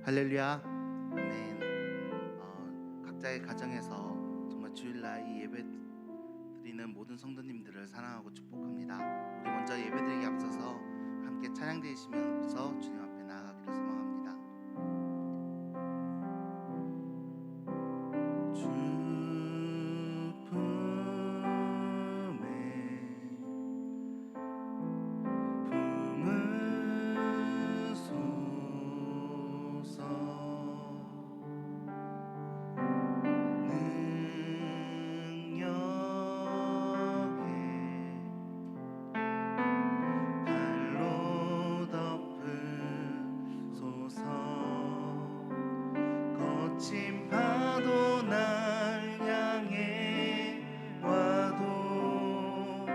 할렐루야. 아멘. 각자의 가정에서 정말 주일날 이 예배 드리는 모든 성도님들을 사랑하고 축복합니다. 우리 먼저 예배드리기 앞서서 함께 찬양 드리시면서 주님 앞에 나아가기를 소망합니다. 거친 파도 날 향해 와도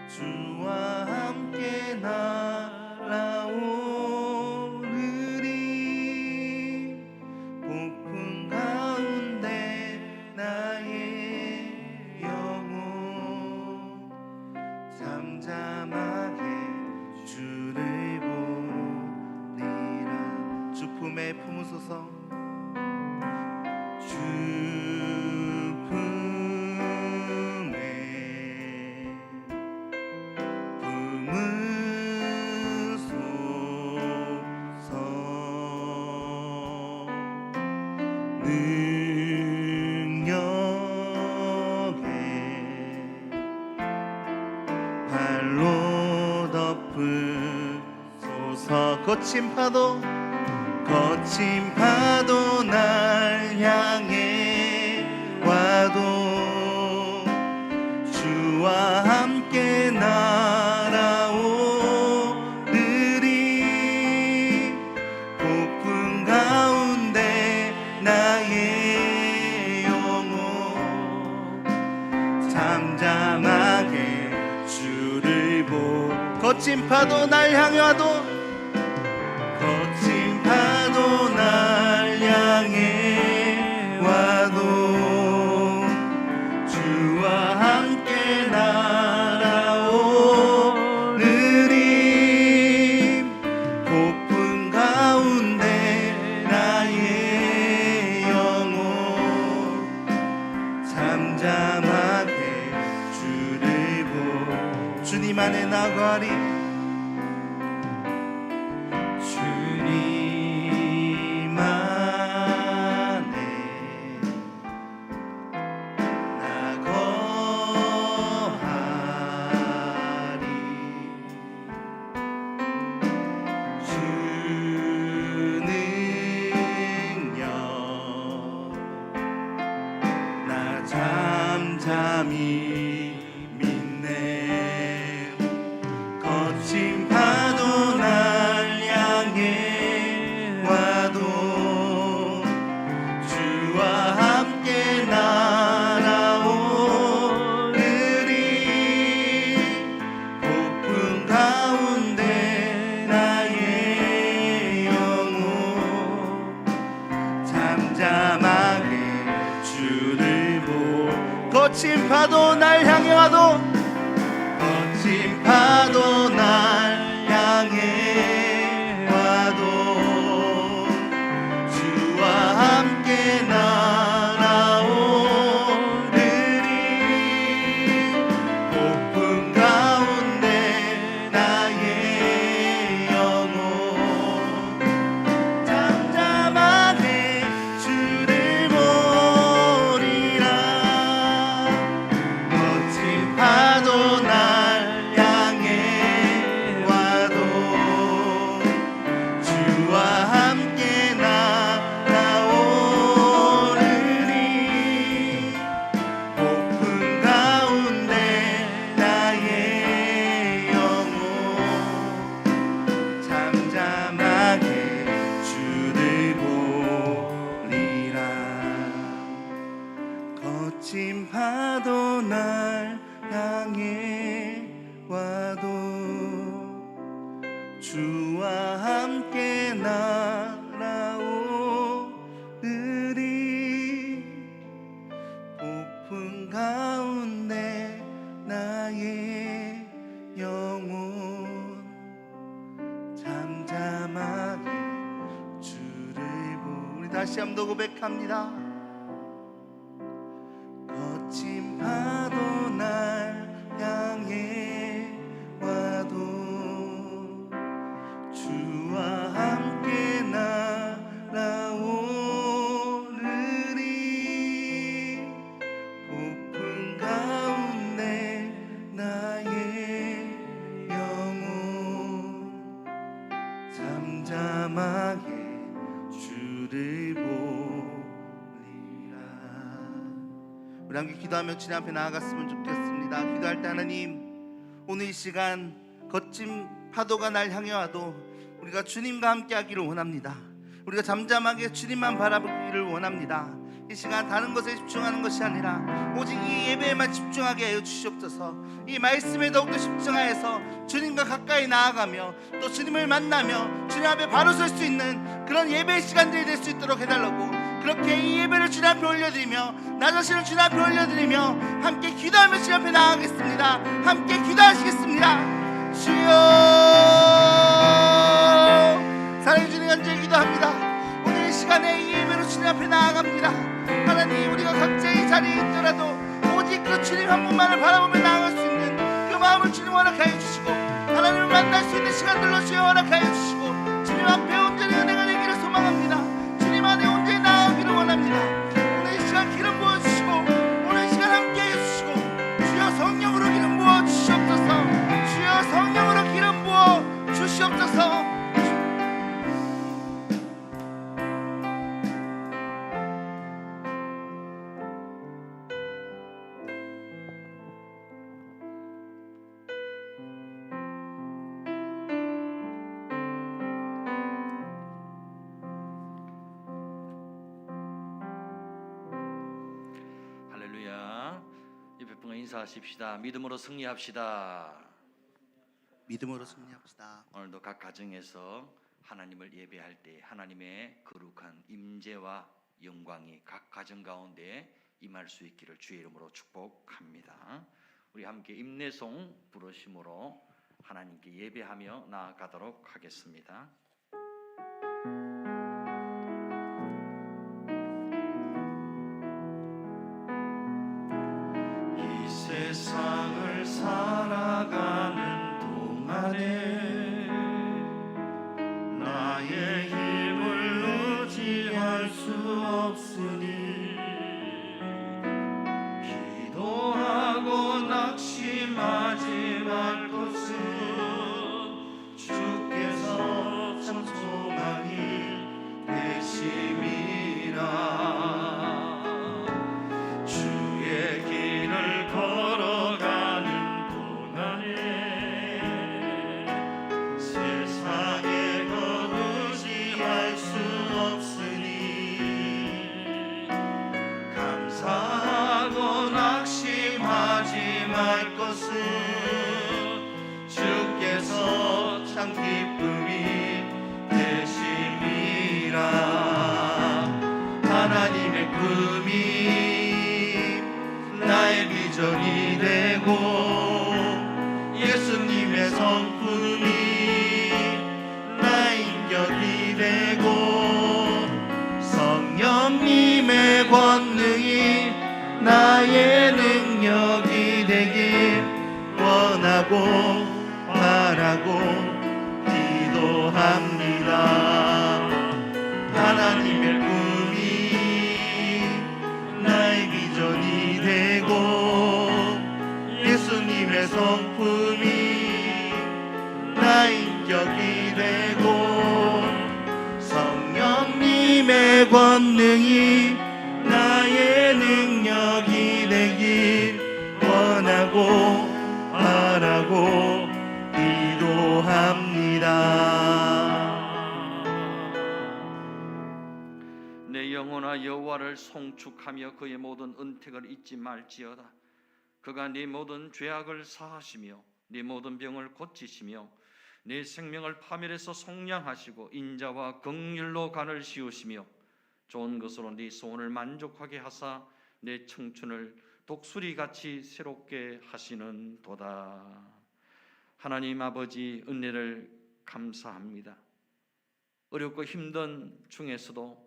주와 함께 날아오르리. 폭풍 가운데 나의 영혼 잠잠하게 주를 보리라. 주 품에 품으소서. 주 품에 품으소서. 능력에 발로 덮으소서. 거친 파도 날 향해 와도 주와 함께 날아오르리. 폭풍 가운데 나의 영혼 잠잠하게 주를 거친 파도 날 향해 와도 거친 파도 날 향해 와도 주와 함께 날아오르리. 폭풍 가운데 나의 영혼 잠잠하게 주를 주님 안에 나가리. 잠잠히 믿네. 거친 파도 날 향해 와도 주와 함께 날아오르리. 폭풍 가운데 나의 영혼 잠잠하게 주를 거친 파도 날 향해 와도 거친 파도 날 향해 와도 주와 함께 날아오르리. 폭풍 가운데 나의 영혼 잠잠하게 주를 보리라. 파도 날 향해 다시 한번 더 고백합니다. 거친 파도 날 향해 와도 주와 함께 날아오르리. 폭풍 가운데 나의 영혼 잠잠하게 주를 보리라. 우리 함께 기도하며 주님 앞에 나아갔으면 좋겠습니다. 기도할 때 하나님, 오늘 이 시간 거친 파도가 날 향해 와도 우리가 주님과 함께 하기를 원합니다. 우리가 잠잠하게 주님만 바라보기를 원합니다. 이 시간 다른 것에 집중하는 것이 아니라 오직 이 예배에만 집중하게 하여 주시옵소서. 이 말씀에 더욱더 집중하여서 주님과 가까이 나아가며 또 주님을 만나며 주님 앞에 바로 설 수 있는 그런 예배의 시간들이 될 수 있도록 해달라고, 그렇게 이 예배를 주님 앞에 올려드리며 나 자신을 주님 앞에 올려드리며 함께 기도하며 주님 앞에 나아가겠습니다. 함께 기도하시겠습니다. 주여, 사랑해 주님, 간절히 기도합니다. 오늘 이 시간에 이 예배로 주님 앞에 나아갑니다. 하나님, 우리가 각자의 자리에 있더라도 오직 그 주님 한 분만을 바라보며 나아갈 수 있는 그 마음을 주님 허락하여 주시고, 하나님을 만날 수 있는 시간들로 주여 허락하여 주시고, 주님 앞에 온전히 은혜가 되기를 소망합니다. 주님 안에 온전히 나아가기를 원합니다. 오늘 이 시간 기름 부어주시고, 오늘 이 시간 함께 해주시고, 주여 성령으로 기름 부어주시옵소서. 주여 성령으로 기름 부어주시옵소서. 인사하십시다. 믿음으로 승리합시다. 믿음으로 승리합시다. 오늘도 각 가정에서 하나님을 예배할 때 하나님의 거룩한 임재와 영광이 각 가정 가운데 임할 수 있기를 주의 이름으로 축복합니다. 우리 함께 임내송 부르심으로 하나님께 예배하며 나아가도록 하겠습니다. 세상을 살아가는 동안에 나의 힘을 의지할 수 없으니 기도하고 낙심하지 말 것은 주께서 참 소망이 되심이라. 기쁨이 되심이라. 하나님의 꿈이 나의 비전이 되고 예수님의 성품이 나의 인격이 되고 성령님의 권능이 나의 능력이 되길 원하고 바라고 기도합니다. 하나님의 꿈이 나의 비전이 되고 예수님의 성품이 나의 인격이 되고 성령님의 권능이 나의 능력이 되길 원하고 바라고 내 영혼아 여호와를 송축하며 그의 모든 은택을 잊지 말지어다. 그가 네 모든 죄악을 사하시며 네 모든 병을 고치시며 네 생명을 파멸해서 속량하시고 인자와 긍휼로 간을 씌우시며 좋은 것으로 네 소원을 만족하게 하사 내 청춘을 독수리같이 새롭게 하시는 도다. 하나님 아버지, 은혜를 감사합니다. 어렵고 힘든 중에서도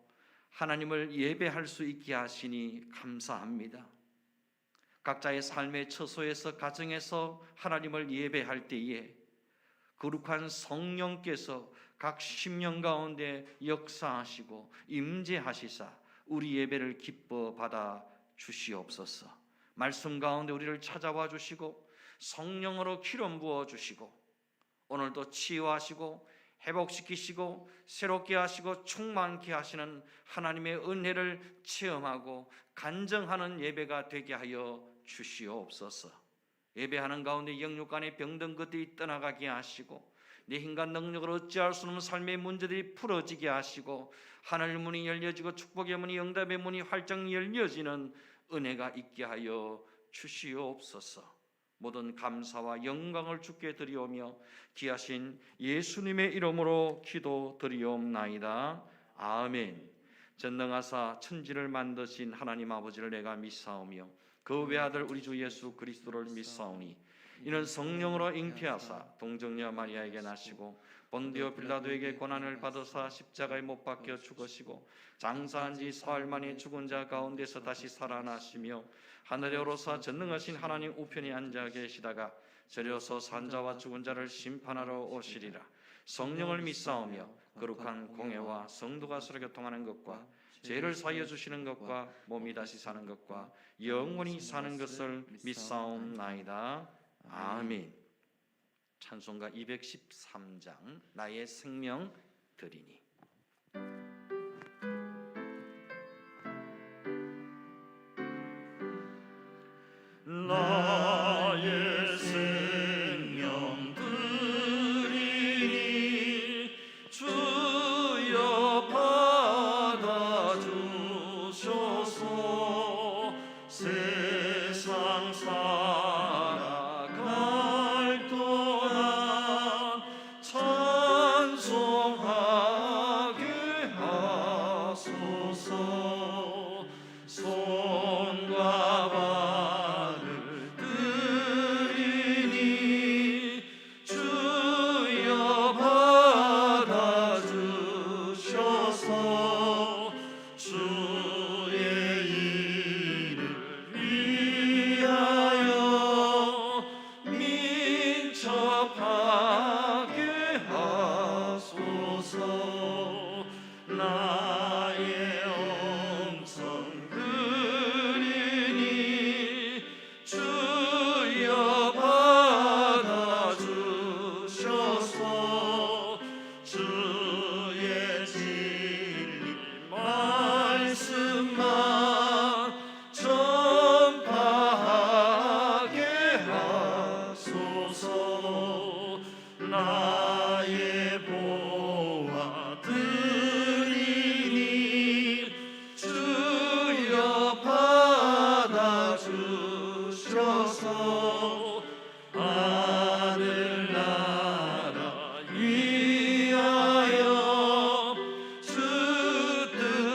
하나님을 예배할 수 있게 하시니 감사합니다. 각자의 삶의 처소에서 가정에서 하나님을 예배할 때에 거룩한 성령께서 각 심령 가운데 역사하시고 임재하시사 우리 예배를 기뻐 받아 주시옵소서. 말씀 가운데 우리를 찾아와 주시고 성령으로 기름 부어 주시고 오늘도 치유하시고 회복시키시고 새롭게 하시고 충만케 하시는 하나님의 은혜를 체험하고 간증하는 예배가 되게 하여 주시옵소서. 예배하는 가운데 영육간의 병든 것들이 떠나가게 하시고 내 힘과 능력으로 어찌할 수 없는 삶의 문제들이 풀어지게 하시고 하늘 문이 열려지고 축복의 문이 응답의 문이 활짝 열려지는 은혜가 있게 하여 주시옵소서. 모든 감사와 영광을 주께 드리오며 귀하신 예수님의 이름으로 기도드리옵나이다. 아멘. 전능하사 천지를 만드신 하나님 아버지를 내가 믿사오며 그 외아들 우리 주 예수 그리스도를 믿사오니 이는 성령으로 잉태하사 동정녀 마리아에게 나시고 본디오 빌라도에게 고난을 받으사 십자가에 못 박혀 죽으시고 장사한 지 사흘 만에 죽은 자 가운데서 다시 살아나시며 하늘에 오르사 전능하신 하나님 우편에 앉아 계시다가 저려서 산자와 죽은 자를 심판하러 오시리라. 성령을 믿사오며 거룩한 공회와 성도가 서로 교통하는 것과 죄를 사하여 주시는 것과 몸이 다시 사는 것과 영원히 사는 것을 믿사옵나이다. 아멘. 찬송가 213장 나의 생명 드리니. 나의 생명 드리니 주여 받아주소서. 세상 살아갈 동안 찬송하게 하소서. 손과 발을 드리니 주여 받아주셔서 주의 일을 위하여 민첩하게 하소서. 나의 음성 드리니 주여 받아주셔서 주의 진리 말씀만 전파하게 하소서. 나의 보화 드리니 주여 받아주셔서 하늘나라 위하여 주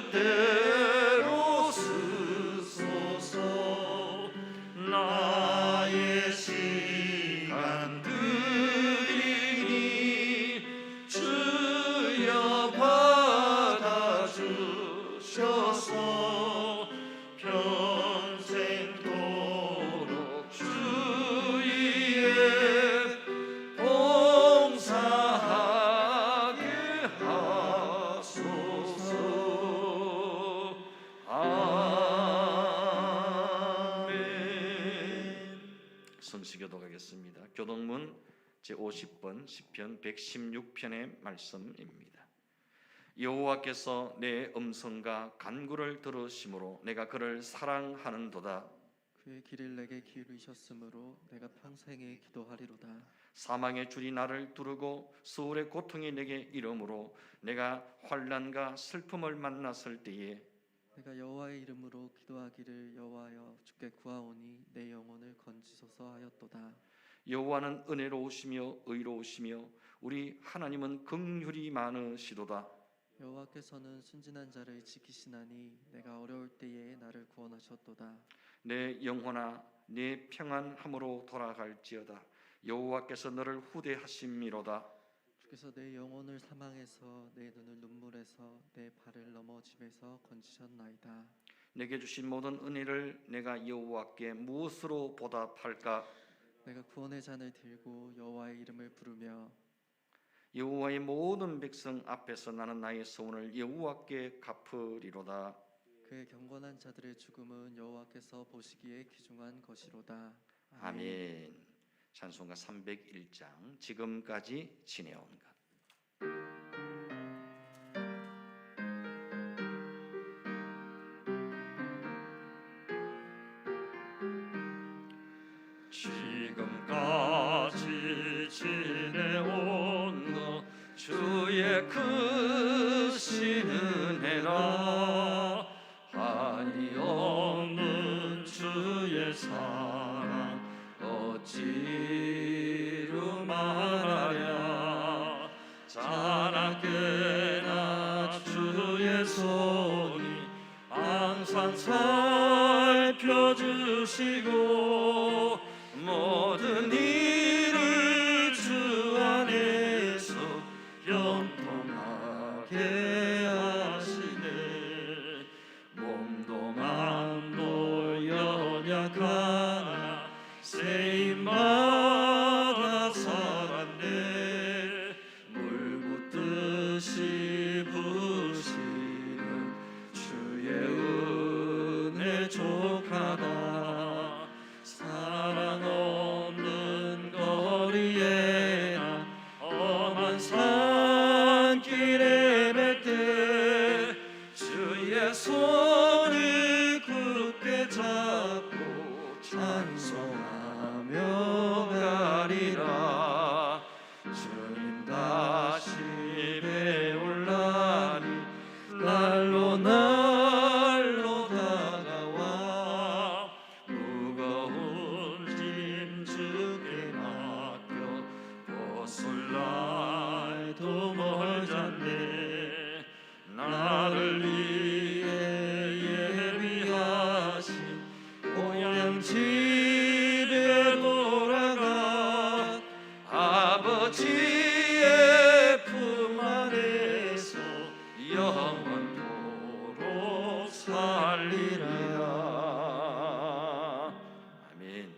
뜻대로 쓰소서. 나의 시간 드리니 주여 받아주셔서 평생도록 주위에 봉사하게 하소서. 아멘. 성시교도 가겠습니다. 교동문 제50번 시편 116편의 말씀입니다. 여호와께서 내 음성과 간구를 들으심으로 내가 그를 사랑하는도다. 그의 길을 내게 기울이셨으므로 내가 평생에 기도하리로다. 사망의 줄이 나를 두르고 수울의 고통이 내게 이름으로 내가 환난과 슬픔을 만났을 때에 내가 여호와의 이름으로 기도하기를 여호와여 주께 구하오니 내 영혼을 건지소서 하였도다. 여호와는 은혜로우시며 의로우시며 우리 하나님은 긍휼이 많으시도다. 여호와께서는 순진한 자를 지키시나니 내가 어려울 때에 나를 구원하셨도다. 내 영혼아 내 평안함으로 돌아갈지어다. 여호와께서 너를 후대하심이로다. 주께서 내 영혼을 사망에서 내 눈을 눈물에서 내 발을 넘어짐에서 건지셨나이다. 내게 주신 모든 은혜를 내가 여호와께 무엇으로 보답할까? 내가 구원의 잔을 들고 여호와의 이름을 부르며 여호와의 모든 백성 앞에서 나는 나의 소원을 여호와께 갚으리로다. 그의 경건한 자들의 죽음은 여호와께서 보시기에 귀중한 것이로다. 아멘. 찬송가 301장 지금까지 지내온 것. 지금까지 지내온 것 주의 크신 은혜라 한이 없는 주의 사랑 어찌로 말하랴 자나깨나 주의 손이 항상 살펴주시고 모든 일을 주 안에서 형통하게 하시네 몸도 마음도 연약하나 세임마다 살았네 물 붓듯이 부시는 주의 은혜 족하다 사랑 없는 거리에나 험한 산길에 뵐 때 주의 손을 굳게 잡고 찬송하며 가리라 주님 다시 배울라니 날로 날로 다가와 무거운 짐 주께 맡겨 벗을 날도 멀잖네 나를 위해 예비하신 고향 집에 돌아가 아버지의 품 안에서 영원토록 살리라. 아멘.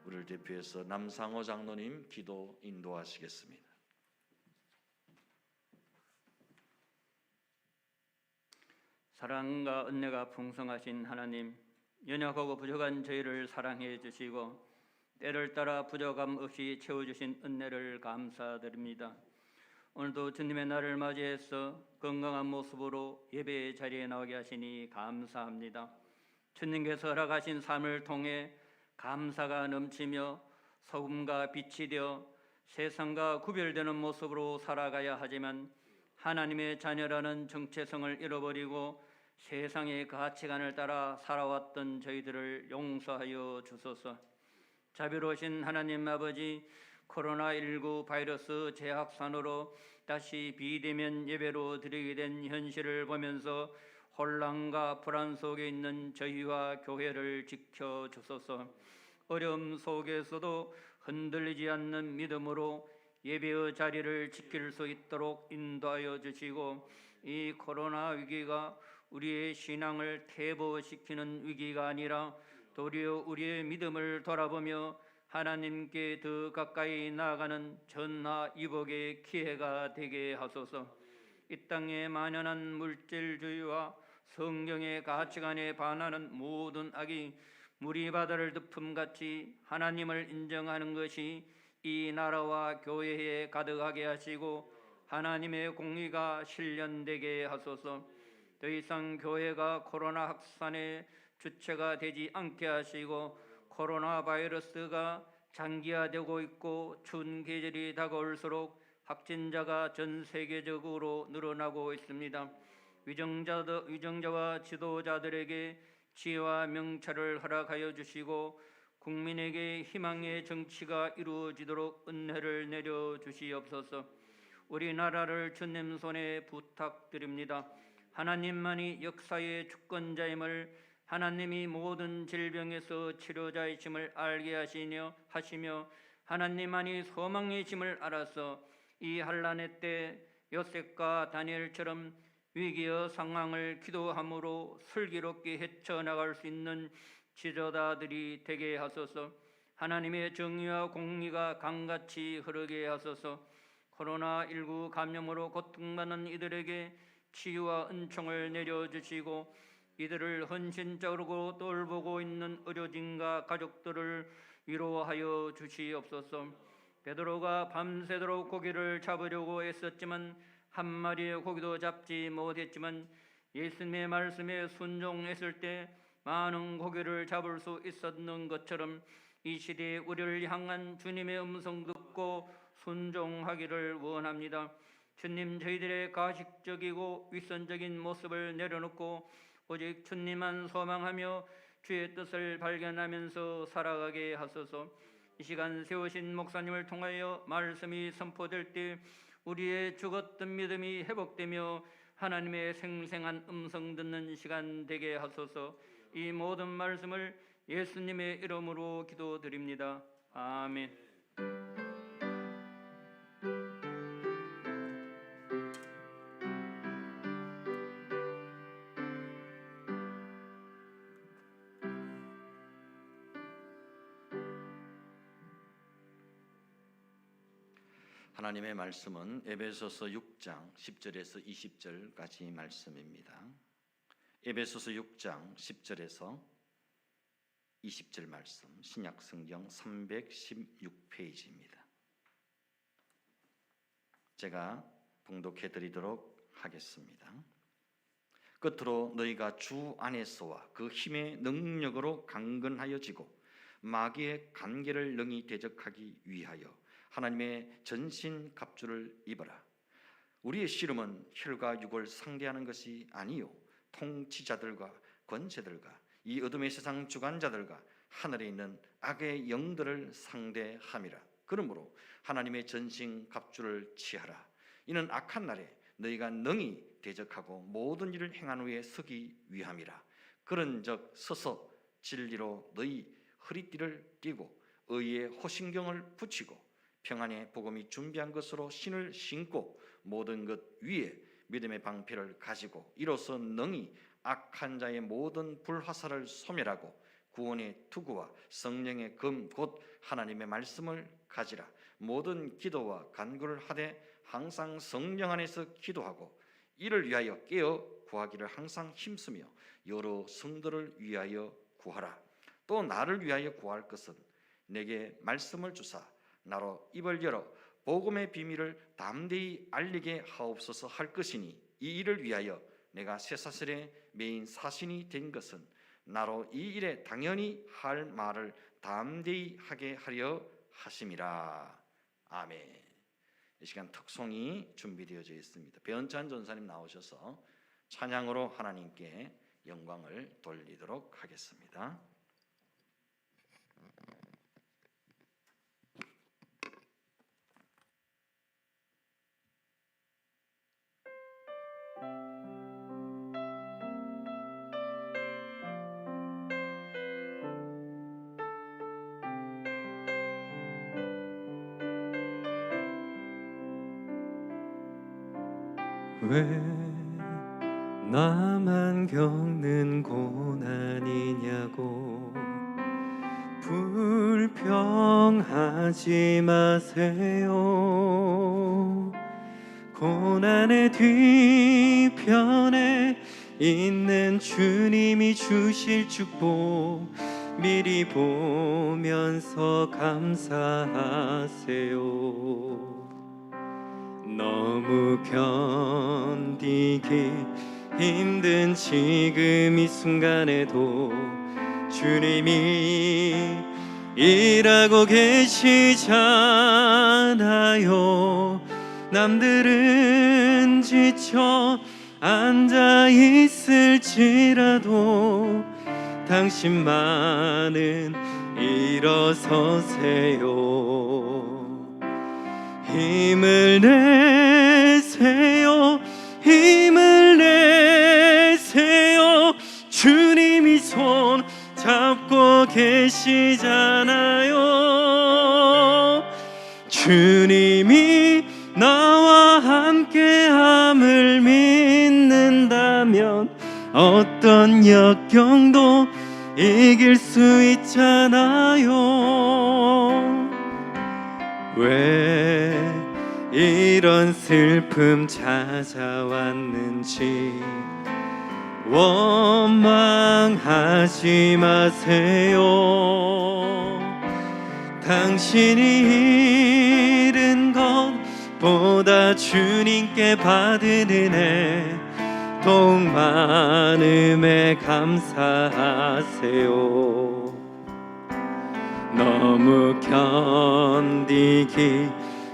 우리를 대표해서 남상호 장로님 기도 인도하시겠습니다. 사랑과 은혜가 풍성하신 하나님, 연약하고 부족한 저희를 사랑해 주시고 때를 따라 부족함 없이 채워주신 은혜를 감사드립니다. 오늘도 주님의 날을 맞이해서 건강한 모습으로 예배의 자리에 나오게 하시니 감사합니다. 주님께서 허락하신 삶을 통해 감사가 넘치며 소금과 빛이 되어 세상과 구별되는 모습으로 살아가야 하지만 하나님의 자녀라는 정체성을 잃어버리고 세상의 가치관을 따라 살아왔던 저희들을 용서하여 주소서. 자비로우신 하나님 아버지, 코로나19 바이러스 재확산으로 다시 비대면 예배로 드리게 된 현실을 보면서 혼란과 불안 속에 있는 저희와 교회를 지켜주소서. 어려움 속에서도 흔들리지 않는 믿음으로 예배의 자리를 지킬 수 있도록 인도하여 주시고, 이 코로나 위기가 우리의 신앙을 퇴보시키는 위기가 아니라 도리어 우리의 믿음을 돌아보며 하나님께 더 가까이 나아가는 전화위복의 기회가 되게 하소서. 이 땅에 만연한 물질주의와 성경의 가치관에 반하는 모든 악이 물이 바다를 덮음같이 하나님을 인정하는 것이 이 나라와 교회에 가득하게 하시고 하나님의 공의가 실현되게 하소서. 더 이상 교회가 코로나 확산의 주체가 되지 않게 하시고 코로나 바이러스가 장기화되고 있고 추운 계절이 다가올수록 확진자가 전 세계적으로 늘어나고 있습니다. 위정자와 지도자들에게 지혜와 명철을 허락하여 주시고 국민에게 희망의 정치가 이루어지도록 은혜를 내려 주시옵소서. 우리나라를 주님 손에 부탁드립니다. 하나님만이 역사의 주권자임을, 하나님이 모든 질병에서 치료자이심을 알게 하시며 하나님만이 소망이심을 알아서 이 환난의 때 요셉과 다니엘처럼 위기의 상황을 기도함으로 슬기롭게 헤쳐나갈 수 있는 지도자들이 되게 하소서. 하나님의 정의와 공의가 강같이 흐르게 하소서. 코로나19 감염으로 고통받는 이들에게 치유와 은총을 내려주시고 이들을 헌신적으로 돌보고 있는 의료진과 가족들을 위로하여 주시옵소서. 베드로가 밤새도록 고기를 잡으려고 애썼지만 한 마리의 고기도 잡지 못했지만 예수님의 말씀에 순종했을 때 많은 고기를 잡을 수 있었는 것처럼 이 시대에 우리를 향한 주님의 음성 듣고 순종하기를 원합니다. 주님, 저희들의 가식적이고 윗선적인 모습을 내려놓고 오직 주님만 소망하며 주의 뜻을 발견하면서 살아가게 하소서. 이 시간 세우신 목사님을 통하여 말씀이 선포될 때 우리의 죽었던 믿음이 회복되며 하나님의 생생한 음성 듣는 시간 되게 하소서. 이 모든 말씀을 예수님의 이름으로 기도드립니다. 아멘. 하나님의 말씀은 에베소서 6장 10절에서 20절까지 말씀입니다. 에베소서 6장 10절에서 20절 말씀, 신약 성경 316페이지입니다. 제가 봉독해 드리도록 하겠습니다. 끝으로 너희가 주 안에서와 그 힘의 능력으로 강건하여지고 마귀의 간계를 능히 대적하기 위하여 하나님의 전신 갑주를 입어라. 우리의 씨름은 혈과 육을 상대하는 것이 아니요 통치자들과 권세들과 이 어둠의 세상 주관자들과 하늘에 있는 악의 영들을 상대함이라. 그러므로 하나님의 전신 갑주를 취하라. 이는 악한 날에 너희가 능히 대적하고 모든 일을 행한 후에 서기 위함이라. 그런즉 서서 진리로 너희 허리띠를 띠고 의의 호신경을 붙이고 평안의 복음이 준비한 것으로 신을 신고 모든 것 위에 믿음의 방패를 가지고 이로써 능히 악한 자의 모든 불화살을 소멸하고 구원의 투구와 성령의 검 곧 하나님의 말씀을 가지라. 모든 기도와 간구를 하되 항상 성령 안에서 기도하고 이를 위하여 깨어 구하기를 항상 힘쓰며 여러 성도를 위하여 구하라. 또 나를 위하여 구할 것은 내게 말씀을 주사 나로 입을 열어 복음의 비밀을 담대히 알리게 하옵소서 할 것이니 이 일을 위하여 내가 쇠사슬의 메인 사신이 된 것은 나로 이 일에 당연히 할 말을 담대히 하게 하려 하심이라. 아멘. 이 시간 특송이 준비되어져 있습니다. 배은찬 전사님 나오셔서 찬양으로 하나님께 영광을 돌리도록 하겠습니다. 왜 나만 겪는 고난이냐고 불평하지 마세요. 고난의 뒤편에 있는 주님이 주실 축복 미리 보면서 감사하세요. 너무 견디기 힘든 지금 이 순간에도 주님이 일하고 계시잖아요. 남들은 지쳐 앉아 있을지라도 당신만은 일어서세요. 힘을 내세요. 힘을 내세요. 주님이 손 잡고 계시잖아요. 주님이 나 어떤 역경도 이길 수 있잖아요. 왜 이런 슬픔 찾아왔는지 원망하지 마세요. 당신이 잃은 것보다 주님께 받은 은혜 더욱 많음에 감사하세요. 너무 견디기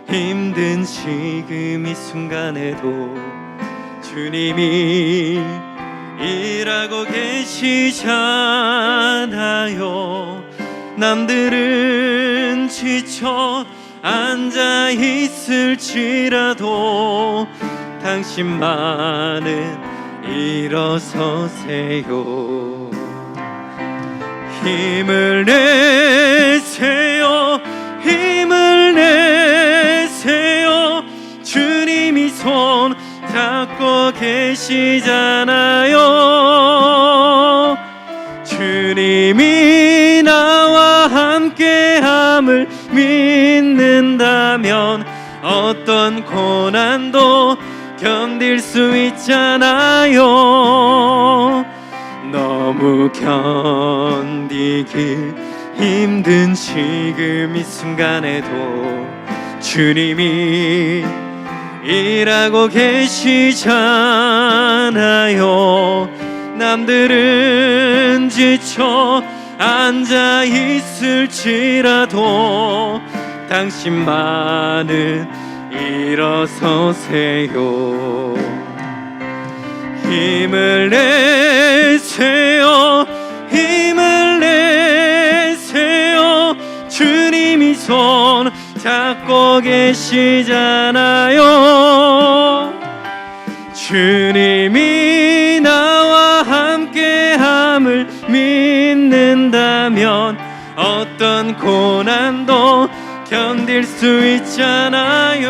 힘든 지금 이 순간에도 주님이 일하고 계시잖아요. 남들은 지쳐 앉아 있을지라도 당신만은 일어서세요. 힘을 내세요. 힘을 내세요. 주님이 손 잡고 계시잖아요. 주님이 나와 함께함을 믿는다면 어떤 고난도 견딜 수 있잖아요. 너무 견디기 힘든 지금 이 순간에도 주님이 일하고 계시잖아요. 남들은 지쳐 앉아 있을지라도 당신만은 일어서세요. 힘을 내세요. 힘을 내세요. 주님이 손 잡고 계시잖아요. 주님이 나와 함께함을 믿는다면 어떤 고난도 견딜 수 있잖아요.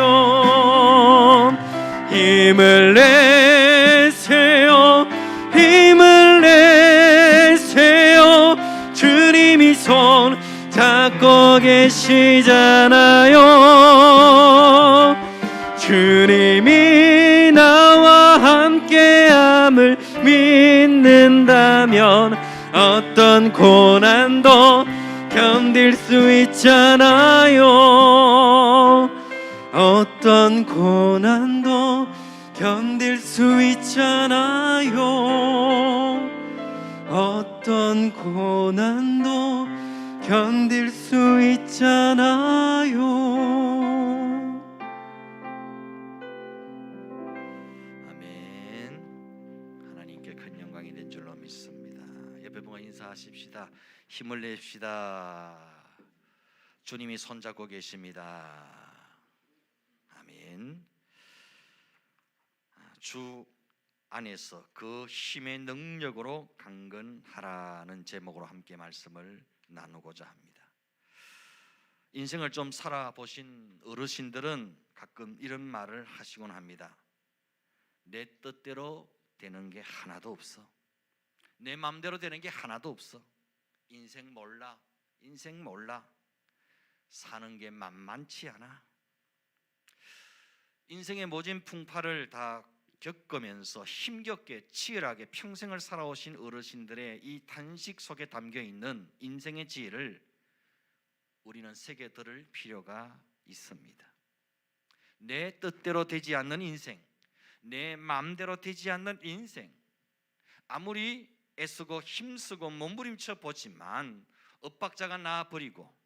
힘을 내세요. 힘을 내세요. 주님이 손 잡고 계시잖아요. 주님이 나와 함께함을 믿는다면 어떤 고난도 견딜 수 있잖아요. 어떤 고난도 견딜 수 있잖아요. 어떤 고난도 견딜 수 있잖아요. 아멘. 하나님께 큰 영광이 된 줄로 믿습니다. 옆에 분과 인사하십시다. 힘을 냅시다. 주님이 손잡고 계십니다. 아멘. 주 안에서 그 힘의 능력으로 강건하라는 제목으로 함께 말씀을 나누고자 합니다. 인생을 좀 살아보신 어르신들은 가끔 이런 말을 하시곤 합니다. 내 뜻대로 되는 게 하나도 없어. 내 마음대로 되는 게 하나도 없어. 인생 몰라. 인생 몰라. 사는 게 만만치 않아. 인생의 모진 풍파를 다 겪으면서 힘겹게 치열하게 평생을 살아오신 어르신들의 이 단식 속에 담겨있는 인생의 지혜를 우리는 새겨들을 필요가 있습니다. 내 뜻대로 되지 않는 인생, 내 마음대로 되지 않는 인생, 아무리 애쓰고 힘쓰고 몸부림쳐 보지만 엇박자가 나버리고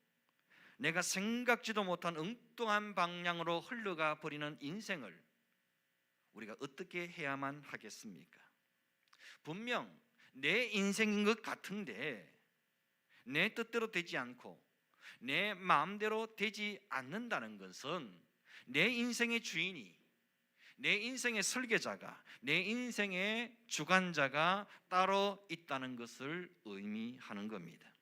내가 생각지도 못한 엉뚱한 방향으로 흘러가 버리는 인생을 우리가 어떻게 해야만 하겠습니까? 분명 내 인생인 것 같은데 내 뜻대로 되지 않고 내 마음대로 되지 않는다는 것은 내 인생의 주인이, 내 인생의 설계자가, 내 인생의 주관자가 따로 있다는 것을 의미하는 겁니다.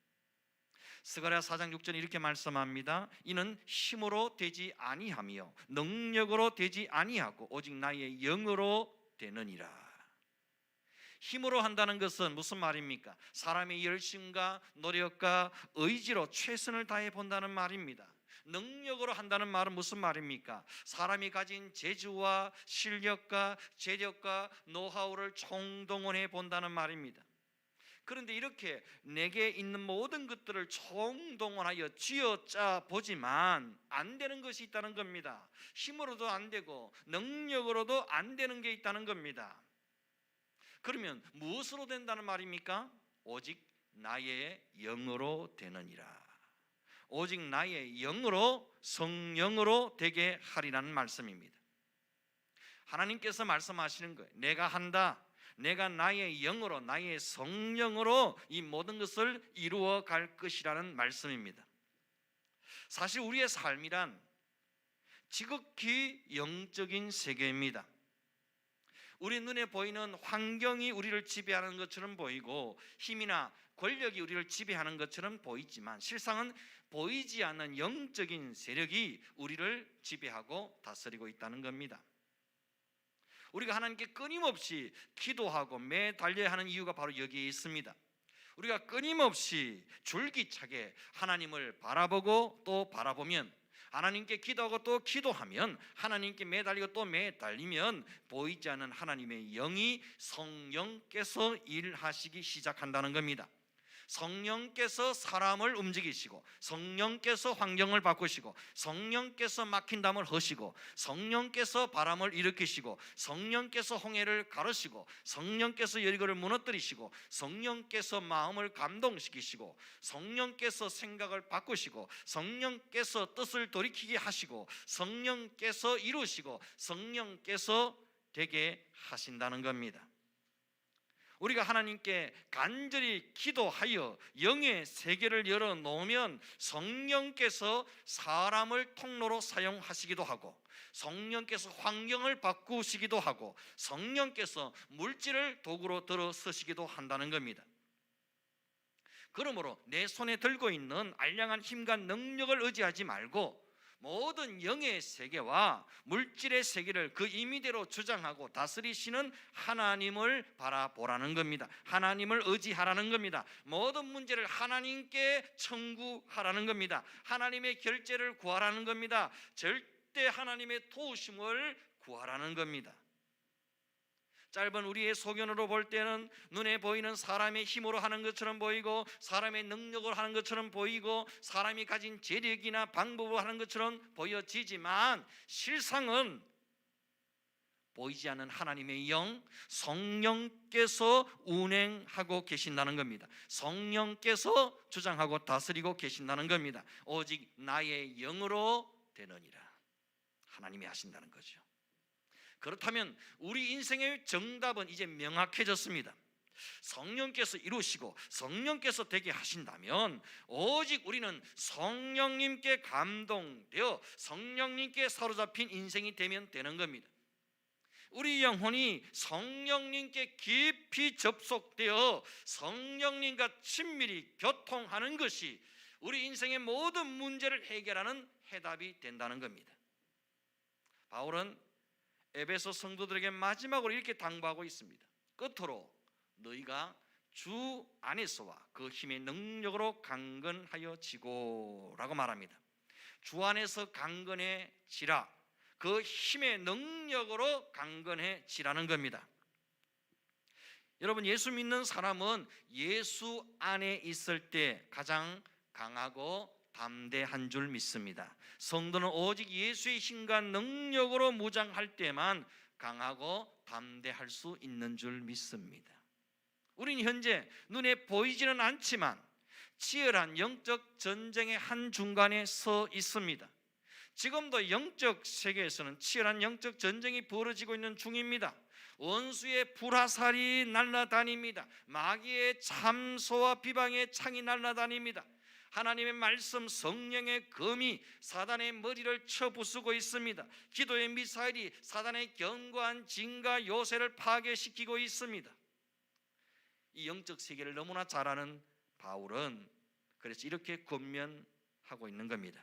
스가랴 4장 6절에 이렇게 말씀합니다. 이는 힘으로 되지 아니하며 능력으로 되지 아니하고 오직 나의 영으로 되느니라. 힘으로 한다는 것은 무슨 말입니까? 사람의 열심과 노력과 의지로 최선을 다해 본다는 말입니다. 능력으로 한다는 말은 무슨 말입니까? 사람이 가진 재주와 실력과 재력과 노하우를 총동원해 본다는 말입니다. 그런데 이렇게 내게 있는 모든 것들을 총동원하여 쥐어짜 보지만 안 되는 것이 있다는 겁니다. 힘으로도 안 되고 능력으로도 안 되는 게 있다는 겁니다. 그러면 무엇으로 된다는 말입니까? 오직 나의 영으로 되느니라. 오직 나의 영으로, 성령으로 되게 하리라는 말씀입니다. 하나님께서 말씀하시는 거예요. 내가 한다. 내가 나의 영으로, 나의 성령으로 이 모든 것을 이루어 갈 것이라는 말씀입니다. 사실 우리의 삶이란 지극히 영적인 세계입니다. 우리 눈에 보이는 환경이 우리를 지배하는 것처럼 보이고 힘이나 권력이 우리를 지배하는 것처럼 보이지만 실상은 보이지 않는 영적인 세력이 우리를 지배하고 다스리고 있다는 겁니다. 우리가 하나님께 끊임없이 기도하고 매달려야 하는 이유가 바로 여기에 있습니다. 우리가 끊임없이 줄기차게 하나님을 바라보고 또 바라보면, 하나님께 기도하고 또 기도하면, 하나님께 매달리고 또 매달리면 보이지 않는 하나님의 영이 성령께서 일하시기 시작한다는 겁니다. 성령께서 사람을 움직이시고, 성령께서 환경을 바꾸시고, 성령께서 막힌 담을 허시고, 성령께서 바람을 일으키시고, 성령께서 홍해를 가르시고, 성령께서 여리고를 무너뜨리시고, 성령께서 마음을 감동시키시고, 성령께서 생각을 바꾸시고, 성령께서 뜻을 돌이키게 하시고, 성령께서 이루시고, 성령께서 되게 하신다는 겁니다. 우리가 하나님께 간절히 기도하여 영의 세계를 열어놓으면 성령께서 사람을 통로로 사용하시기도 하고, 성령께서 환경을 바꾸시기도 하고, 성령께서 물질을 도구로 들어 쓰시기도 한다는 겁니다. 그러므로 내 손에 들고 있는 알량한 힘과 능력을 의지하지 말고 모든 영의 세계와 물질의 세계를 그 임의대로 주장하고 다스리시는 하나님을 바라보라는 겁니다. 하나님을 의지하라는 겁니다. 모든 문제를 하나님께 청구하라는 겁니다. 하나님의 결제를 구하라는 겁니다. 절대 하나님의 도우심을 구하라는 겁니다. 짧은 우리의 소견으로 볼 때는 눈에 보이는 사람의 힘으로 하는 것처럼 보이고, 사람의 능력으로 하는 것처럼 보이고, 사람이 가진 재력이나 방법으로 하는 것처럼 보여지지만 실상은 보이지 않는 하나님의 영, 성령께서 운행하고 계신다는 겁니다. 성령께서 주장하고 다스리고 계신다는 겁니다. 오직 나의 영으로 되느니라. 하나님이 하신다는 거죠. 그렇다면 우리 인생의 정답은 이제 명확해졌습니다. 성령께서 이루시고 성령께서 되게 하신다면 오직 우리는 성령님께 감동되어 성령님께 사로잡힌 인생이 되면 되는 겁니다. 우리 영혼이 성령님께 깊이 접속되어 성령님과 친밀히 교통하는 것이 우리 인생의 모든 문제를 해결하는 해답이 된다는 겁니다. 바울은 에베소 성도들에게 마지막으로 이렇게 당부하고 있습니다. 끝으로 너희가 주 안에서와 그 힘의 능력으로 강건하여 지고라고 말합니다. 주 안에서 강건해지라, 그 힘의 능력으로 강건해지라는 겁니다. 여러분, 예수 믿는 사람은 예수 안에 있을 때 가장 강하고 담대한 줄 믿습니다. 성도는 오직 예수의 힘과 능력으로 무장할 때만 강하고 담대할 수 있는 줄 믿습니다. 우리는 현재 눈에 보이지는 않지만 치열한 영적 전쟁의 한중간에 서 있습니다. 지금도 영적 세계에서는 치열한 영적 전쟁이 벌어지고 있는 중입니다. 원수의 불화살이 날아다닙니다. 마귀의 참소와 비방의 창이 날아다닙니다. 하나님의 말씀, 성령의 검이 사단의 머리를 쳐부수고 있습니다. 기도의 미사일이 사단의 견고한 진과 요새를 파괴시키고 있습니다. 이 영적 세계를 너무나 잘 아는 바울은 그래서 이렇게 권면하고 있는 겁니다.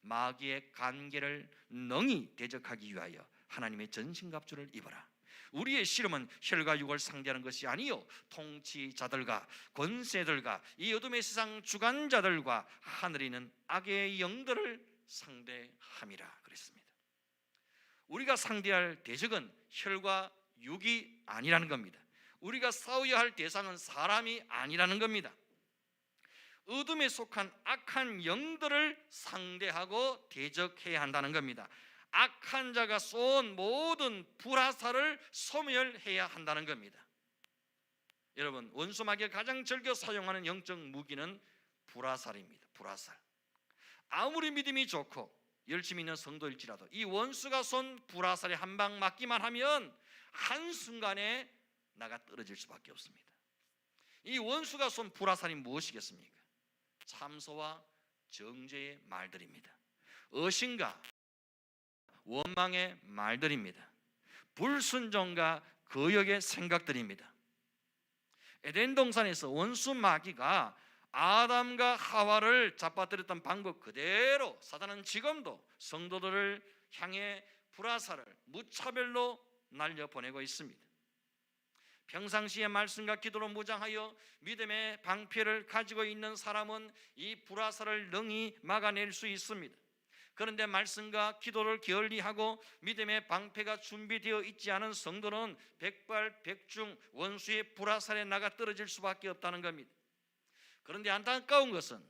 마귀의 간계를 능히 대적하기 위하여 하나님의 전신갑주를 입어라. 우리의 씨름은 혈과 육을 상대하는 것이 아니요 통치자들과 권세들과 이 어둠의 세상 주관자들과 하늘에 있는 악의 영들을 상대함이라 그랬습니다. 우리가 상대할 대적은 혈과 육이 아니라는 겁니다. 우리가 싸워야 할 대상은 사람이 아니라는 겁니다. 어둠에 속한 악한 영들을 상대하고 대적해야 한다는 겁니다. 악한 자가 쏜 모든 불화살을 소멸해야 한다는 겁니다. 여러분, 원수 마귀가 가장 즐겨 사용하는 영적 무기는 불화살입니다. 불화살. 아무리 믿음이 좋고 열심히 있는 성도일지라도 이 원수가 쏜 불화살에 한 방 맞기만 하면 한순간에 나가 떨어질 수밖에 없습니다. 이 원수가 쏜 불화살이 무엇이겠습니까? 참소와 정죄의 말들입니다. 의심과 원망의 말들입니다. 불순종과 거역의 생각들입니다. 에덴 동산에서 원수 마귀가 아담과 하와를 잡아들였던 방법 그대로 사단은 지금도 성도들을 향해 불화살을 무차별로 날려보내고 있습니다. 평상시에 말씀과 기도로 무장하여 믿음의 방패를 가지고 있는 사람은 이 불화살을 능히 막아낼 수 있습니다. 그런데 말씀과 기도를 게을리하고 믿음의 방패가 준비되어 있지 않은 성도는 백발백중 원수의 불화살에 나가 떨어질 수밖에 없다는 겁니다. 그런데 안타까운 것은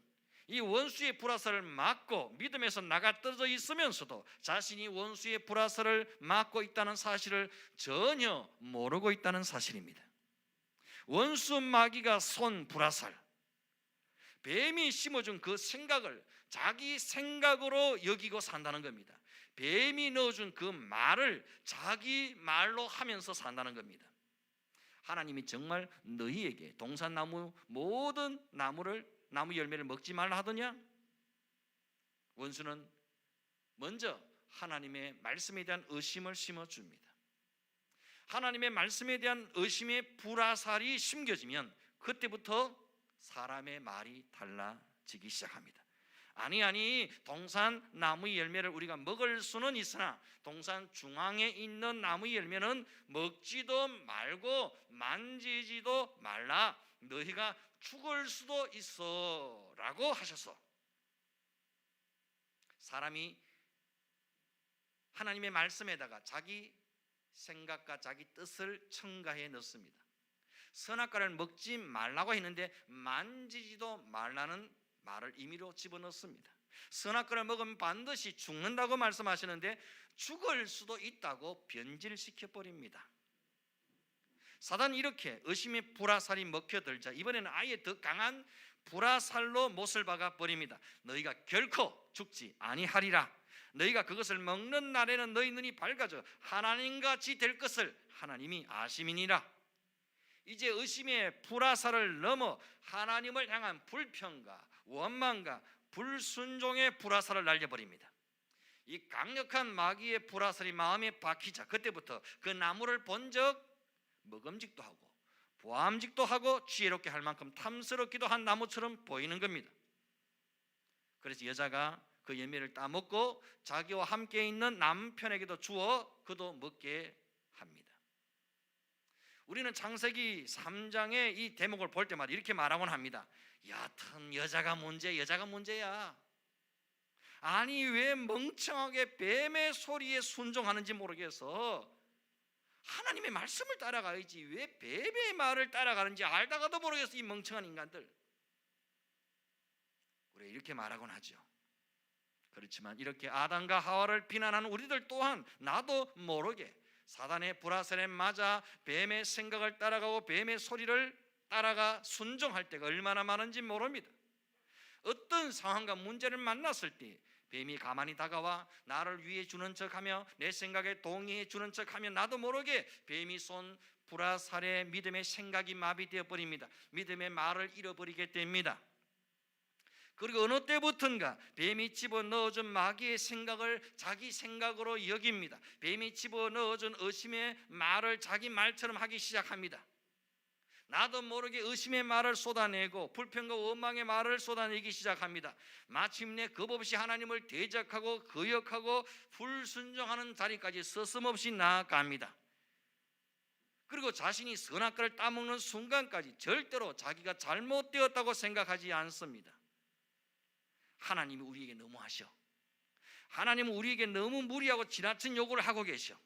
이 원수의 불화살을 막고 믿음에서 나가 떨어져 있으면서도 자신이 원수의 불화살을 막고 있다는 사실을 전혀 모르고 있다는 사실입니다. 원수 마귀가 쏜 불화살, 뱀이 심어준 그 생각을 자기 생각으로 여기고 산다는 겁니다. 뱀이 넣어준 그 말을 자기 말로 하면서 산다는 겁니다. 하나님이 정말 너희에게 동산나무 모든 나무 열매를 먹지 말라 하더냐? 원수는 먼저 하나님의 말씀에 대한 의심을 심어줍니다. 하나님의 말씀에 대한 의심의 불화살이 심겨지면 그때부터 사람의 말이 달라지기 시작합니다. 아니 동산 나무 열매를 우리가 먹을 수는 있으나 동산 중앙에 있는 나무 열매는 먹지도 말고 만지지도 말라. 너희가 죽을 수도 있어 라고 하셔서 사람이 하나님의 말씀에다가 자기 생각과 자기 뜻을 첨가해 넣습니다. 선악과를 먹지 말라고 했는데 만지지도 말라는 말을 임의로 집어넣습니다. 선악과를 먹으면 반드시 죽는다고 말씀하시는데 죽을 수도 있다고 변질시켜 버립니다. 사단이 이렇게 의심의 불화살이 먹혀들자 이번에는 아예 더 강한 불화살로 못을 박아 버립니다. 너희가 결코 죽지 아니하리라. 너희가 그것을 먹는 날에는 너희 눈이 밝아져 하나님같이 될 것을 하나님이 아심이니라. 이제 의심의 불화살을 넘어 하나님을 향한 불평과 원망과 불순종의 불화살을 날려버립니다. 이 강력한 마귀의 불화살이 마음에 박히자 그때부터 그 나무를 본 적 먹음직도 하고 보암직도 하고 지혜롭게 할 만큼 탐스럽기도 한 나무처럼 보이는 겁니다. 그래서 여자가 그 열매를 따먹고 자기와 함께 있는 남편에게도 주어 그도 먹게 합니다. 우리는 창세기 3장의 이 대목을 볼 때마다 이렇게 말하곤 합니다. 여튼 여자가 문제야. 아니 왜 멍청하게 뱀의 소리에 순종하는지 모르겠어. 하나님의 말씀을 따라가야지 왜 뱀의 말을 따라가는지 알다가도 모르겠어. 이 멍청한 인간들. 우리가 이렇게 말하곤 하죠. 그렇지만 이렇게 아담과 하와를 비난하는 우리들 또한 나도 모르게 사단의 불화살에 맞아 뱀의 생각을 따라가고 뱀의 소리를 따라가 순종할 때가 얼마나 많은지 모릅니다. 어떤 상황과 문제를 만났을 때 뱀이 가만히 다가와 나를 위해 주는 척하며 내 생각에 동의해 주는 척하며 나도 모르게 뱀이 쏜 불화살에 믿음의 생각이 마비되어 버립니다. 믿음의 말을 잃어버리게 됩니다. 그리고 어느 때부턴가 뱀이 집어넣어준 마귀의 생각을 자기 생각으로 여깁니다. 뱀이 집어넣어준 의심의 말을 자기 말처럼 하기 시작합니다. 나도 모르게 의심의 말을 쏟아내고 불평과 원망의 말을 쏟아내기 시작합니다. 마침내 겁없이 하나님을 대적하고 거역하고 불순종하는 자리까지 서슴없이 나아갑니다. 그리고 자신이 선악과를 따먹는 순간까지 절대로 자기가 잘못되었다고 생각하지 않습니다. 하나님이 우리에게 너무하셔. 하나님은 우리에게 너무 무리하고 지나친 요구를 하고 계셔.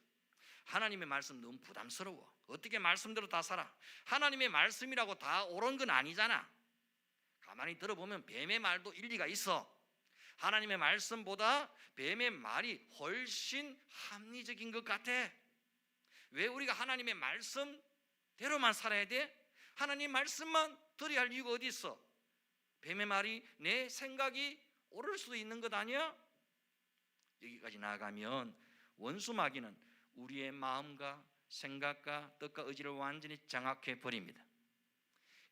하나님의 말씀 너무 부담스러워. 어떻게 말씀대로 다 살아? 하나님의 말씀이라고 다 옳은 건 아니잖아. 가만히 들어보면 뱀의 말도 일리가 있어. 하나님의 말씀보다 뱀의 말이 훨씬 합리적인 것 같아. 왜 우리가 하나님의 말씀대로만 살아야 돼? 하나님 말씀만 들어야 할 이유가 어디 있어? 뱀의 말이 내 생각이 옳을 수도 있는 것 아니야? 여기까지 나아가면 원수 마귀는 우리의 마음과 생각과 뜻과 의지를 완전히 장악해 버립니다.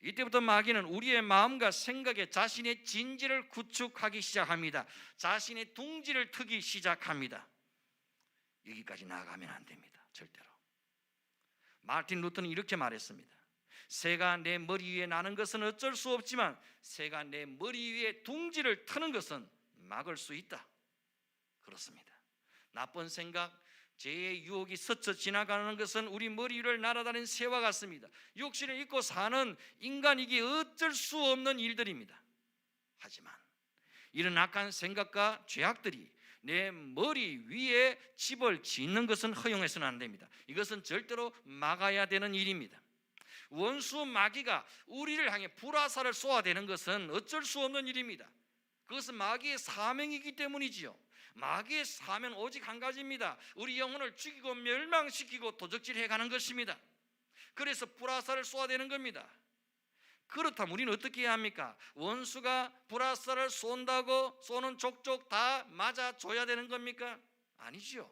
이때부터 마귀는 우리의 마음과 생각에 자신의 진지를 구축하기 시작합니다. 자신의 둥지를 트기 시작합니다. 여기까지 나아가면 안 됩니다. 절대로. 마틴 루터는 이렇게 말했습니다. 새가 내 머리 위에 나는 것은 어쩔 수 없지만 새가 내 머리 위에 둥지를 트는 것은 막을 수 있다. 그렇습니다. 나쁜 생각, 죄의 유혹이 스쳐 지나가는 것은 우리 머리 위를 날아다니는 새와 같습니다. 육신을 입고 사는 인간이기에 어쩔 수 없는 일들입니다. 하지만 이런 악한 생각과 죄악들이 내 머리 위에 집을 짓는 것은 허용해서는 안 됩니다. 이것은 절대로 막아야 되는 일입니다. 원수 마귀가 우리를 향해 불화살을 쏘아대는 것은 어쩔 수 없는 일입니다. 그것은 마귀의 사명이기 때문이지요. 마귀의 사명은 오직 한 가지입니다. 우리 영혼을 죽이고 멸망시키고 도적질해가는 것입니다. 그래서 불화살을 쏘아대는 겁니다. 그렇다면 우리는 어떻게 해야 합니까? 원수가 불화살을 쏜다고 쏘는 족족 다 맞아줘야 되는 겁니까? 아니지요.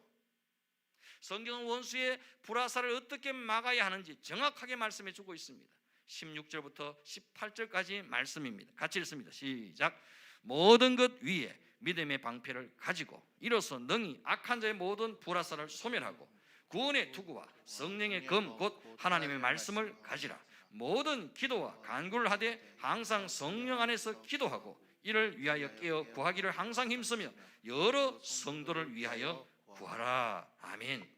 성경은 원수의 불화살을 어떻게 막아야 하는지 정확하게 말씀해 주고 있습니다. 16절부터 18절까지 말씀입니다. 같이 읽습니다. 시작. 모든 것 위에 믿음의 방패를 가지고 이로써 능히 악한 자의 모든 불화살을 소멸하고 구원의 투구와 성령의 검 곧 하나님의 말씀을 가지라. 모든 기도와 간구를 하되 항상 성령 안에서 기도하고 이를 위하여 깨어 구하기를 항상 힘쓰며 여러 성도를 위하여 구하라. 아멘.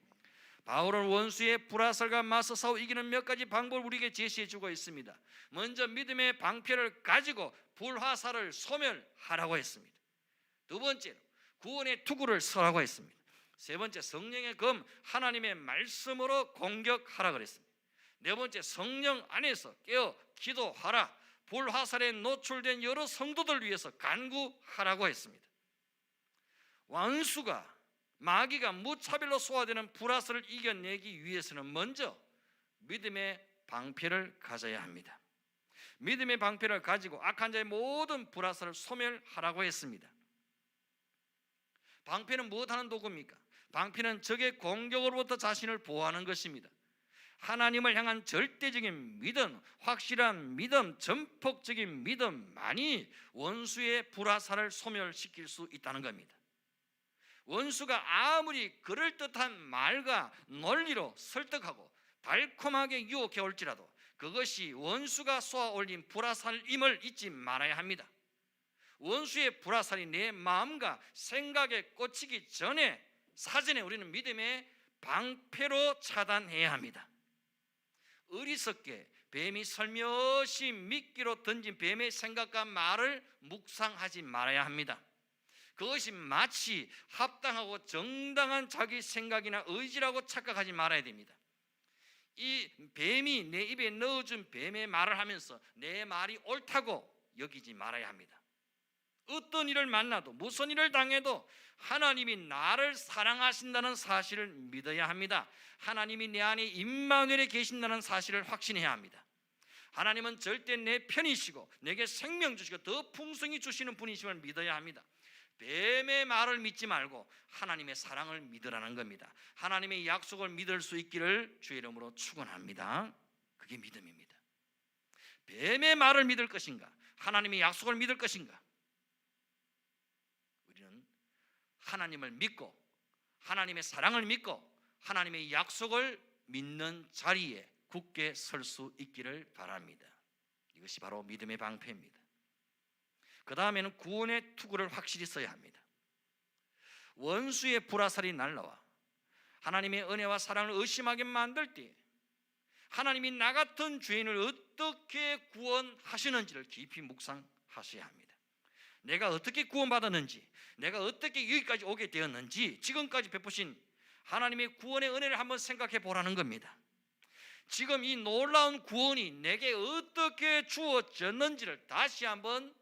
바울은 원수의 불화살과 맞서 싸워 이기는 몇 가지 방법을 우리에게 제시해 주고 있습니다. 먼저 믿음의 방패를 가지고 불화살을 소멸하라고 했습니다. 두 번째로 구원의 투구를 서라고 했습니다. 세 번째 성령의 검 하나님의 말씀으로 공격하라 그랬습니다. 네 번째 성령 안에서 깨어 기도하라. 불화살에 노출된 여러 성도들 위해서 간구하라고 했습니다. 원수가 마귀가 무차별로 쏘아대는 불화살을 이겨내기 위해서는 먼저 믿음의 방패를 가져야 합니다. 믿음의 방패를 가지고 악한 자의 모든 불화살을 소멸하라고 했습니다. 방패는 무엇하는 도구입니까? 방패는 적의 공격으로부터 자신을 보호하는 것입니다. 하나님을 향한 절대적인 믿음, 확실한 믿음, 전폭적인 믿음만이 원수의 불화살을 소멸시킬 수 있다는 겁니다. 원수가 아무리 그럴듯한 말과 논리로 설득하고 달콤하게 유혹해 올지라도 그것이 원수가 쏘아 올린 불화살임을 잊지 말아야 합니다. 원수의 불화살이 내 마음과 생각에 꽂히기 전에 사전에 우리는 믿음의 방패로 차단해야 합니다. 어리석게 뱀이 살며시 미끼로 던진 뱀의 생각과 말을 묵상하지 말아야 합니다. 그것이 마치 합당하고 정당한 자기 생각이나 의지라고 착각하지 말아야 됩니다. 이 뱀이 내 입에 넣어준 뱀의 말을 하면서 내 말이 옳다고 여기지 말아야 합니다. 어떤 일을 만나도 무슨 일을 당해도 하나님이 나를 사랑하신다는 사실을 믿어야 합니다. 하나님이 내 안에 임마누엘에 계신다는 사실을 확신해야 합니다. 하나님은 절대 내 편이시고 내게 생명 주시고 더 풍성히 주시는 분이심을 믿어야 합니다. 뱀의 말을 믿지 말고 하나님의 사랑을 믿으라는 겁니다. 하나님의 약속을 믿을 수 있기를 주의 이름으로 축원합니다. 그게 믿음입니다. 뱀의 말을 믿을 것인가? 하나님의 약속을 믿을 것인가? 우리는 하나님을 믿고 하나님의 사랑을 믿고 하나님의 약속을 믿는 자리에 굳게 설 수 있기를 바랍니다. 이것이 바로 믿음의 방패입니다. 그 다음에는 구원의 투구를 확실히 써야 합니다. 원수의 불화살이 날라와 하나님의 은혜와 사랑을 의심하게 만들 때 하나님이 나 같은 죄인을 어떻게 구원하시는지를 깊이 묵상하셔야 합니다. 내가 어떻게 구원받았는지, 내가 어떻게 여기까지 오게 되었는지, 지금까지 베푸신 하나님의 구원의 은혜를 한번 생각해 보라는 겁니다. 지금 이 놀라운 구원이 내게 어떻게 주어졌는지를 다시 한번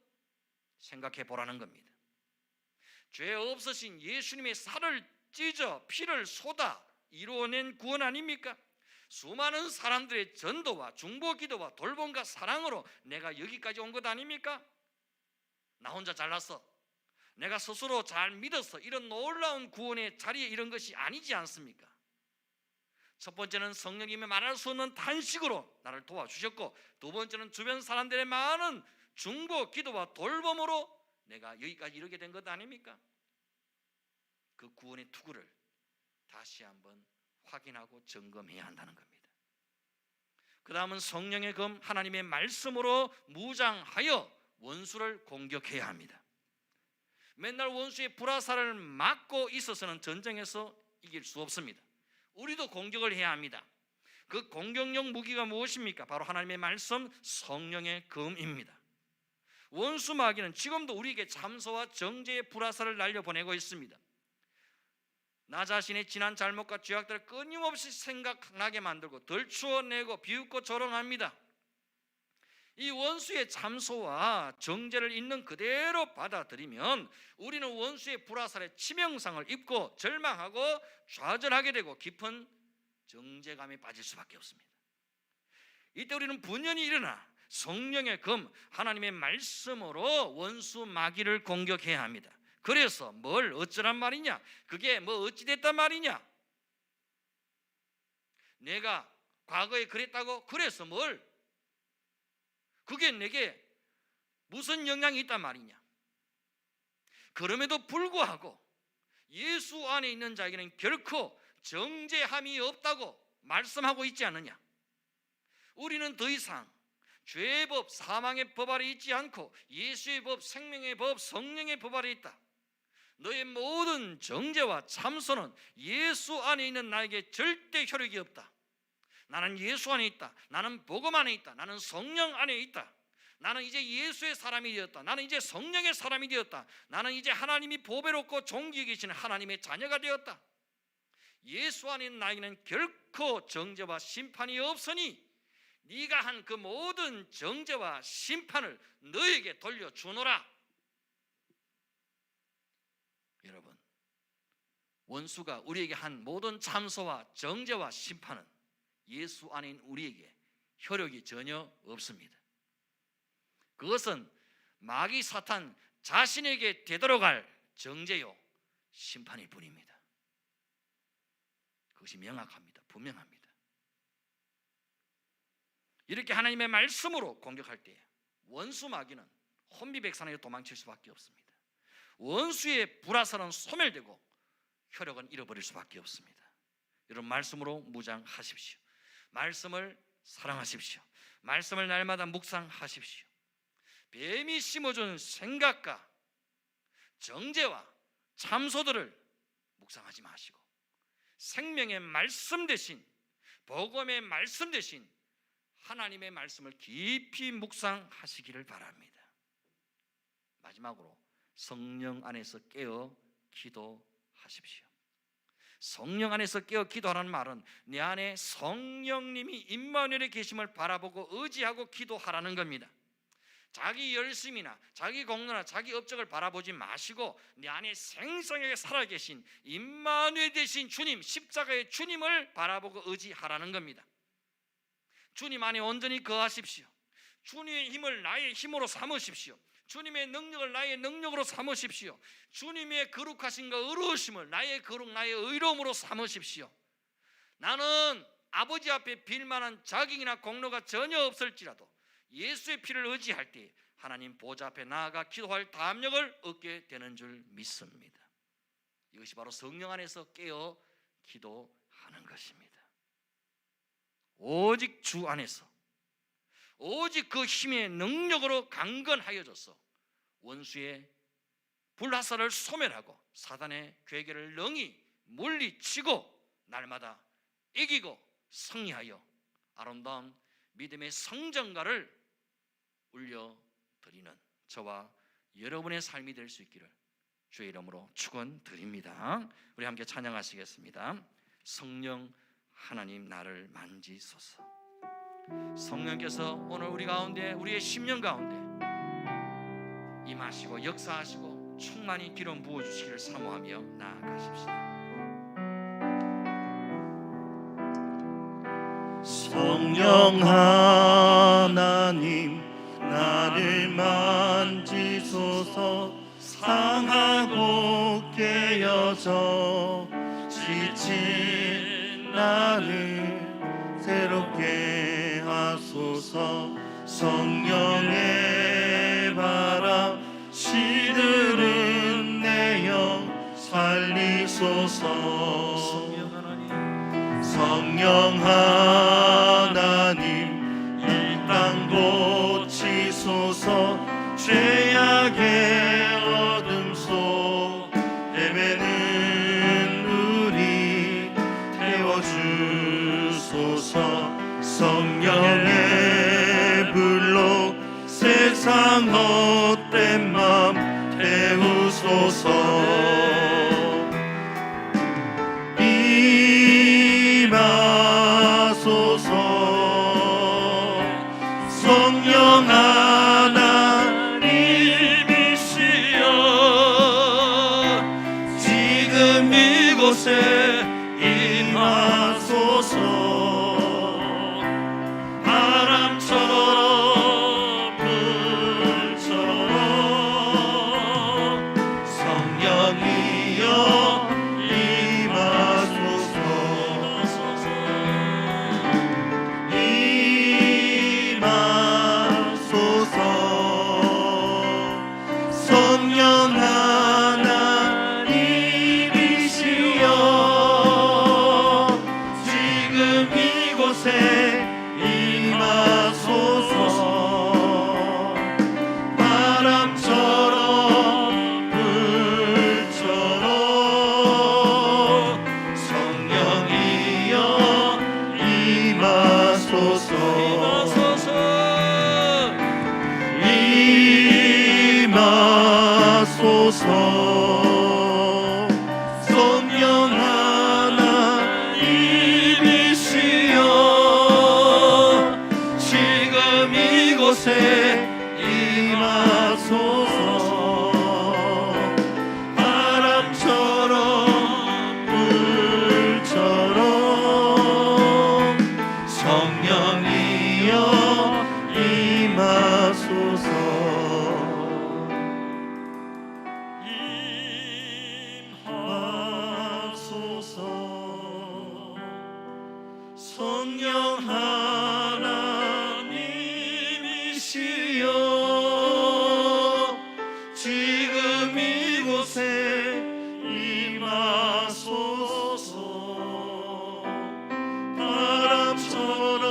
생각해 보라는 겁니다. 죄 없으신 예수님의 살을 찢어 피를 쏟아 이루어낸 구원 아닙니까? 수많은 사람들의 전도와 중보 기도와 돌봄과 사랑으로 내가 여기까지 온 것 아닙니까? 나 혼자 잘났어, 내가 스스로 잘 믿었어, 이런 놀라운 구원의 자리에 이런 것이 아니지 않습니까? 첫 번째는 성령님의 말할 수 없는 탄식으로 나를 도와주셨고, 두 번째는 주변 사람들의 많은 중보 기도와 돌봄으로 내가 여기까지 이르게 된 것 아닙니까? 그 구원의 투구를 다시 한번 확인하고 점검해야 한다는 겁니다. 그 다음은 성령의 검, 하나님의 말씀으로 무장하여 원수를 공격해야 합니다. 맨날 원수의 불화살을 맞고 있어서는 전쟁에서 이길 수 없습니다. 우리도 공격을 해야 합니다. 그 공격용 무기가 무엇입니까? 바로 하나님의 말씀, 성령의 검입니다. 원수 마귀는 지금도 우리에게 참소와 정죄의 불화살을 날려보내고 있습니다. 나 자신의 지난 잘못과 죄악들을 끊임없이 생각나게 만들고 덜추어내고 비웃고 조롱합니다. 이 원수의 참소와 정죄를 있는 그대로 받아들이면 우리는 원수의 불화살에 치명상을 입고 절망하고 좌절하게 되고 깊은 정죄감에 빠질 수밖에 없습니다. 이때 우리는 분연히 일어나 성령의 검, 하나님의 말씀으로 원수 마귀를 공격해야 합니다. 그래서 뭘 어쩌란 말이냐? 그게 뭐 어찌 됐단 말이냐? 내가 과거에 그랬다고? 그래서 뭘? 그게 내게 무슨 영향이 있단 말이냐? 그럼에도 불구하고 예수 안에 있는 자에게는 결코 정죄함이 없다고 말씀하고 있지 않느냐? 우리는 더 이상 죄의 법, 사망의 법 아래 있지 않고 예수의 법, 생명의 법, 성령의 법 아래 있다. 너의 모든 정죄와 참소는 예수 안에 있는 나에게 절대 효력이 없다. 나는 예수 안에 있다. 나는 복음 안에 있다. 나는 성령 안에 있다. 나는 이제 예수의 사람이 되었다. 나는 이제 성령의 사람이 되었다. 나는 이제 하나님이 보배롭고 존귀 계시는 하나님의 자녀가 되었다. 예수 안에 있는 나에게는 결코 정죄와 심판이 없으니 네가 한 그 모든 정죄와 심판을 너에게 돌려주노라. 여러분, 원수가 우리에게 한 모든 참소와 정죄와 심판은 예수 안에 있는 우리에게 효력이 전혀 없습니다. 그것은 마귀 사탄 자신에게 되돌아갈 정죄요 심판일 뿐입니다. 그것이 명확합니다. 분명합니다. 이렇게 하나님의 말씀으로 공격할 때 원수 마귀는 혼비백산하여 도망칠 수밖에 없습니다. 원수의 불화살은 소멸되고 효력은 잃어버릴 수밖에 없습니다. 여러분, 말씀으로 무장하십시오. 말씀을 사랑하십시오. 말씀을 날마다 묵상하십시오. 뱀이 심어준 생각과 정죄와 참소들을 묵상하지 마시고 생명의 말씀 대신, 복음의 말씀 대신 하나님의 말씀을 깊이 묵상하시기를 바랍니다. 마지막으로 성령 안에서 깨어 기도하십시오. 성령 안에서 깨어 기도하라는 말은 내 안에 성령님이 임마누엘의 계심을 바라보고 의지하고 기도하라는 겁니다. 자기 열심이나 자기 공로나 자기 업적을 바라보지 마시고 내 안에 생생하게 살아계신 임마누엘 되신 주님, 십자가의 주님을 바라보고 의지하라는 겁니다. 주님 안에 온전히 거하십시오. 주님의 힘을 나의 힘으로 삼으십시오. 주님의 능력을 나의 능력으로 삼으십시오. 주님의 거룩하심과 의로우심을 나의 거룩, 나의 의로움으로 삼으십시오. 나는 아버지 앞에 빌만한 자격이나 공로가 전혀 없을지라도 예수의 피를 의지할 때 하나님 보좌 앞에 나아가 기도할 담력을 얻게 되는 줄 믿습니다. 이것이 바로 성령 안에서 깨어 기도하는 것입니다. 오직 주 안에서, 오직 그 힘의 능력으로 강건하여져서 원수의 불화살을 소멸하고 사단의 괴계를 능히 물리치고 날마다 이기고 승리하여 아름다운 믿음의 성전가를 울려드리는 저와 여러분의 삶이 될 수 있기를 주의 이름으로 축원드립니다. 우리 함께 찬양하시겠습니다. 성령 하나님 나를 만지소서. 성령께서 오늘 우리 가운데, 우리의 심령 가운데 임하시고 역사하시고 충만히 기름 부어주시기를 사모하며 나아가십시다. 성령 하나님 나를 만지소서. 상하고 깨어져 지친 나를 새롭게 하소서. 성령의 바람 시들은 내 영 살리소서. 성령 하나님 이 땅 고치소서. 죄악의 어둠 속 헤매는 우리 태워주소서. 성령의 불로 세상 헛된 맘 태우소서. 성령 하나님이시여 지금 이곳에 임하소서. 바람처럼 불처럼 성령이여 성령 하나님이시여 지금 이곳에 임하소서. 바람처럼 불처럼 성령이여 임하소서. 성령 하나님이시여 지금 이곳에 임하소서. 바람처럼 불처럼 성령이여 임하소서. 성령 하나님이시여 지금 이곳에 임하소서. 바람처럼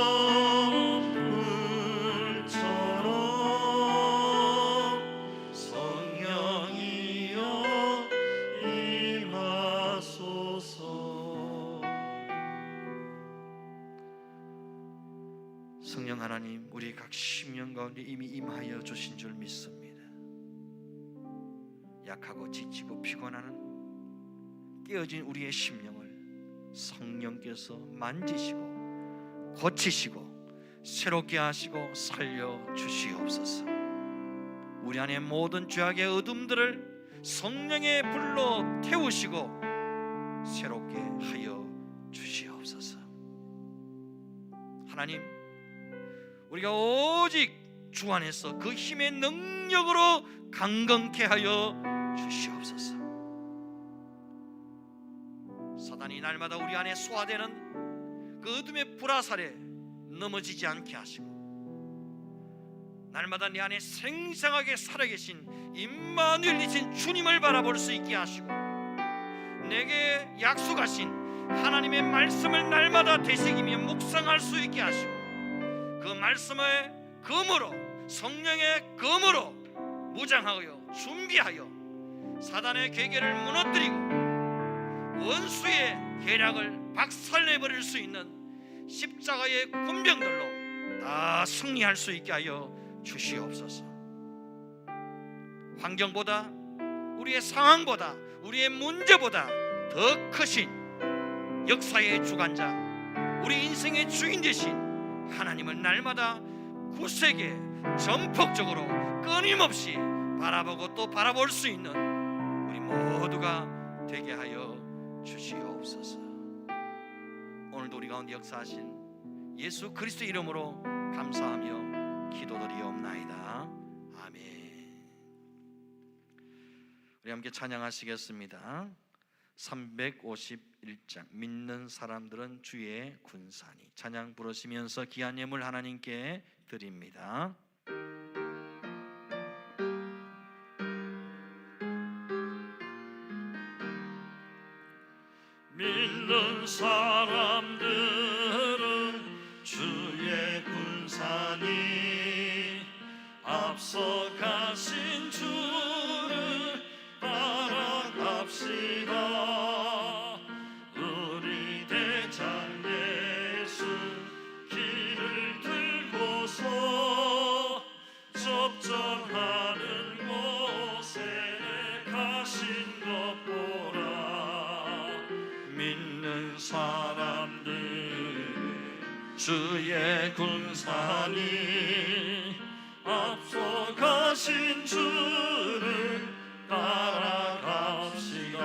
불처럼 성령이여 임하소서. 성령 하나님, 우리 각 심령 가운데 이미 임하여 주신 줄 믿습니다. 약하고 지치고 피곤하는 깨어진 우리의 심령을 성령께서 만지시고 고치시고 새롭게 하시고 살려주시옵소서. 우리 안에 모든 죄악의 어둠들을 성령의 불로 태우시고 새롭게 하여 주시옵소서. 하나님, 우리가 오직 주 안에서 그 힘의 능력으로 강건케 하여 주시옵소서. 사단이 날마다 우리 안에 소화되는 그 어둠의 불화살에 넘어지지 않게 하시고 날마다 내 안에 생생하게 살아계신 임마누엘이신 주님을 바라볼 수 있게 하시고 내게 약속하신 하나님의 말씀을 날마다 되새기며 묵상할 수 있게 하시고 그 말씀의 검으로 성령의 검으로 무장하여 준비하여 사단의 계계를 무너뜨리고 원수의 계략을 박살내버릴 수 있는 십자가의 군병들로 다 승리할 수 있게 하여 주시옵소서. 환경보다, 우리의 상황보다, 우리의 문제보다 더 크신 역사의 주관자, 우리 인생의 주인 되신 하나님을 날마다 굳세게 전폭적으로 끊임없이 바라보고 또 바라볼 수 있는 우리 모두가 되게 하여 주시옵소서. 오늘도 우리 가운데 역사하신 예수 그리스도 이름으로 감사하며 기도드리옵나이다. 아멘. 우리 함께 찬양하시겠습니다. 351장 믿는 사람들은 주의 군사니. 찬양 부르시면서 귀한 예물 하나님께 드립니다. 믿는 사람들은 주의 군사니 앞서가신 주를 따라갑시다. 우리 대장 예수 길을 들고서 접전하는 곳에 가신 것 보라. 믿는 사람들 주의 군사니 앞서가신 주를 따라갑시다.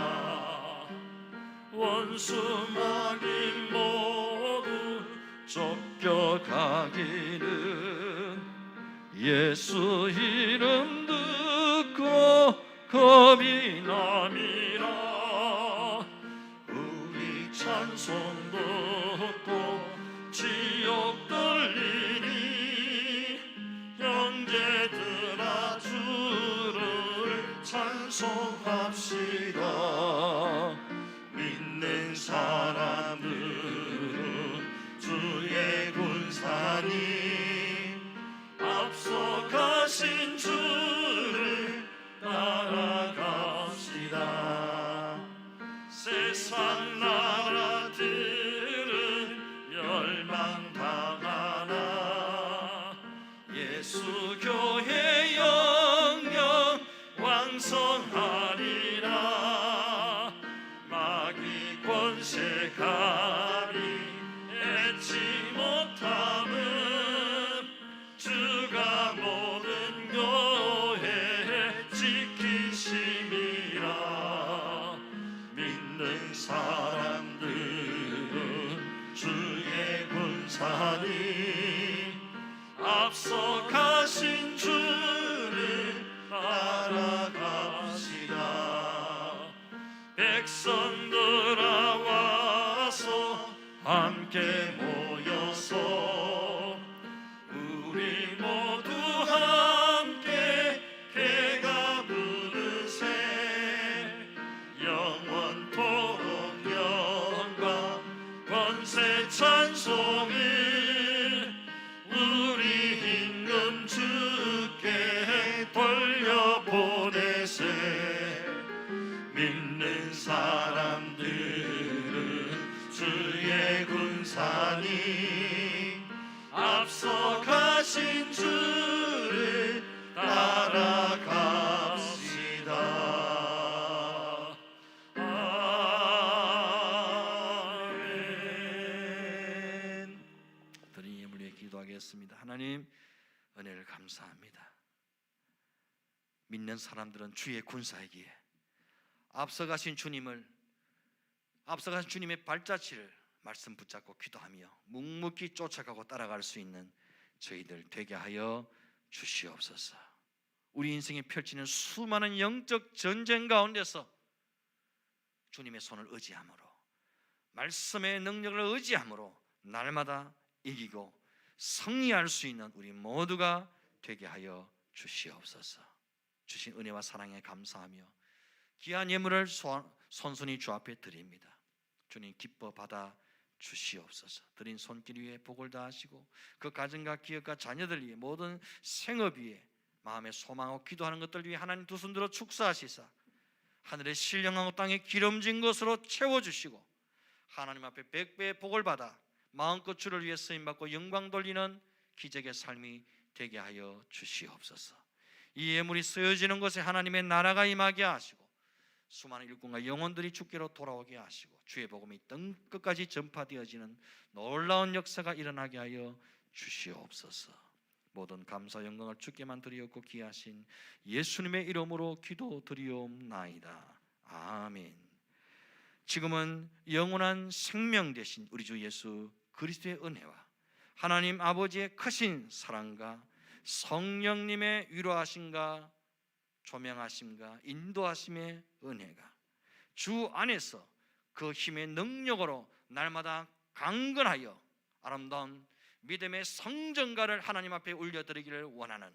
원수 마귀 모두 쫓겨가기는 예수 이름 듣고 겁이 남이라. 우리 찬송 듣고 지옥 들리니 형제들아 주를 찬송합시다. 믿는 사람들은 주의 군사니 앞서가신 주를 따라갑시다. 세상 나라들은 멸망당하나 예수 교회 영영 왕성하리라. 마귀 권세 감히 애치 못함은 주가 모든 교회 지키심이라. 믿는 사람들은 주의 군사니 앞서가신 주를 따라갑시다. 백성들아 와서 함께 모여서 우리 모두 함께 개가 부르세. 영원토록 영광 권세 찬송을 우리 임금 주께 돌려보내세. 믿는 사람들은 주의 군사니 앞서가신 주를 따라갑시다. 아멘. 드린 예물 위해 기도하겠습니다. 하나님, 은혜를 감사합니다. 믿는 사람들은 주의 군사이기에 앞서가신 주님의 발자취를 말씀 붙잡고 기도하며 묵묵히 쫓아가고 따라갈 수 있는 저희들 되게 하여 주시옵소서. 우리 인생에 펼치는 수많은 영적 전쟁 가운데서 주님의 손을 의지함으로, 말씀의 능력을 의지함으로 날마다 이기고 승리할 수 있는 우리 모두가 되게 하여 주시옵소서. 주신 은혜와 사랑에 감사하며 귀한 예물을 손순히 주 앞에 드립니다. 주님 기뻐 받아 주시옵소서. 드린 손길 위에 복을 다하시고 그 가정과 기업과 자녀들 위에 모든 생업 위에 마음에 소망하고 기도하는 것들 위해 하나님 두 손 들어 축사하시사 하늘의 신령하고 땅에 기름진 것으로 채워주시고 하나님 앞에 백배의 복을 받아 마음껏 주를 위해 쓰임받고 영광 돌리는 기적의 삶이 되게 하여 주시옵소서. 이 예물이 쓰여지는 곳에 하나님의 나라가 임하게 하시고 수많은 일꾼과 영혼들이 주께로 돌아오게 하시고 주의 복음이 땅끝까지 전파되어지는 놀라운 역사가 일어나게 하여 주시옵소서. 모든 감사 영광을 주께만 드리옵고 귀하신 예수님의 이름으로 기도드리옵나이다. 아멘. 지금은 영원한 생명 되신 우리 주 예수 그리스도의 은혜와 하나님 아버지의 크신 사랑과 성령님의 위로하심과 조명하심과 인도하심의 은혜가 주 안에서 그 힘의 능력으로 날마다 강건하여 아름다운 믿음의 성전가를 하나님 앞에 올려드리기를 원하는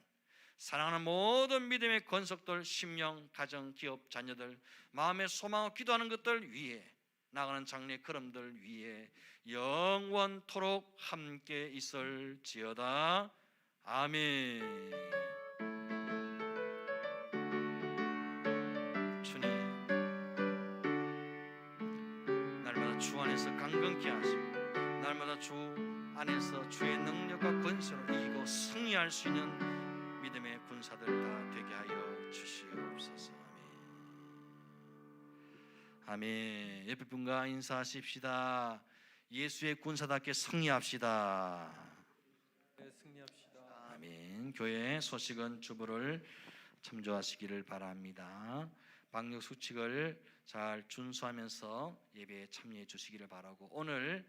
사랑하는 모든 믿음의 권속들, 심령, 가정, 기업, 자녀들, 마음의 소망을 기도하는 것들 위에 나가는 장래 걸음들 위에 영원토록 함께 있을지어다. 아멘. 주님, 날마다 주 안에서 강건케 하시고 날마다 주 안에서 주의 능력과 권세로 이기고 승리할 수 있는 믿음의 군사들 다 되게 하여 주시옵소서. 아멘. 옆에 분과 인사하십시다. 예수의 군사답게 승리합시다. 네, 승리합시다. 아멘. 교회 소식은 주부를 참조하시기를 바랍니다. 방역 수칙을 잘 준수하면서 예배에 참여해 주시기를 바라고, 오늘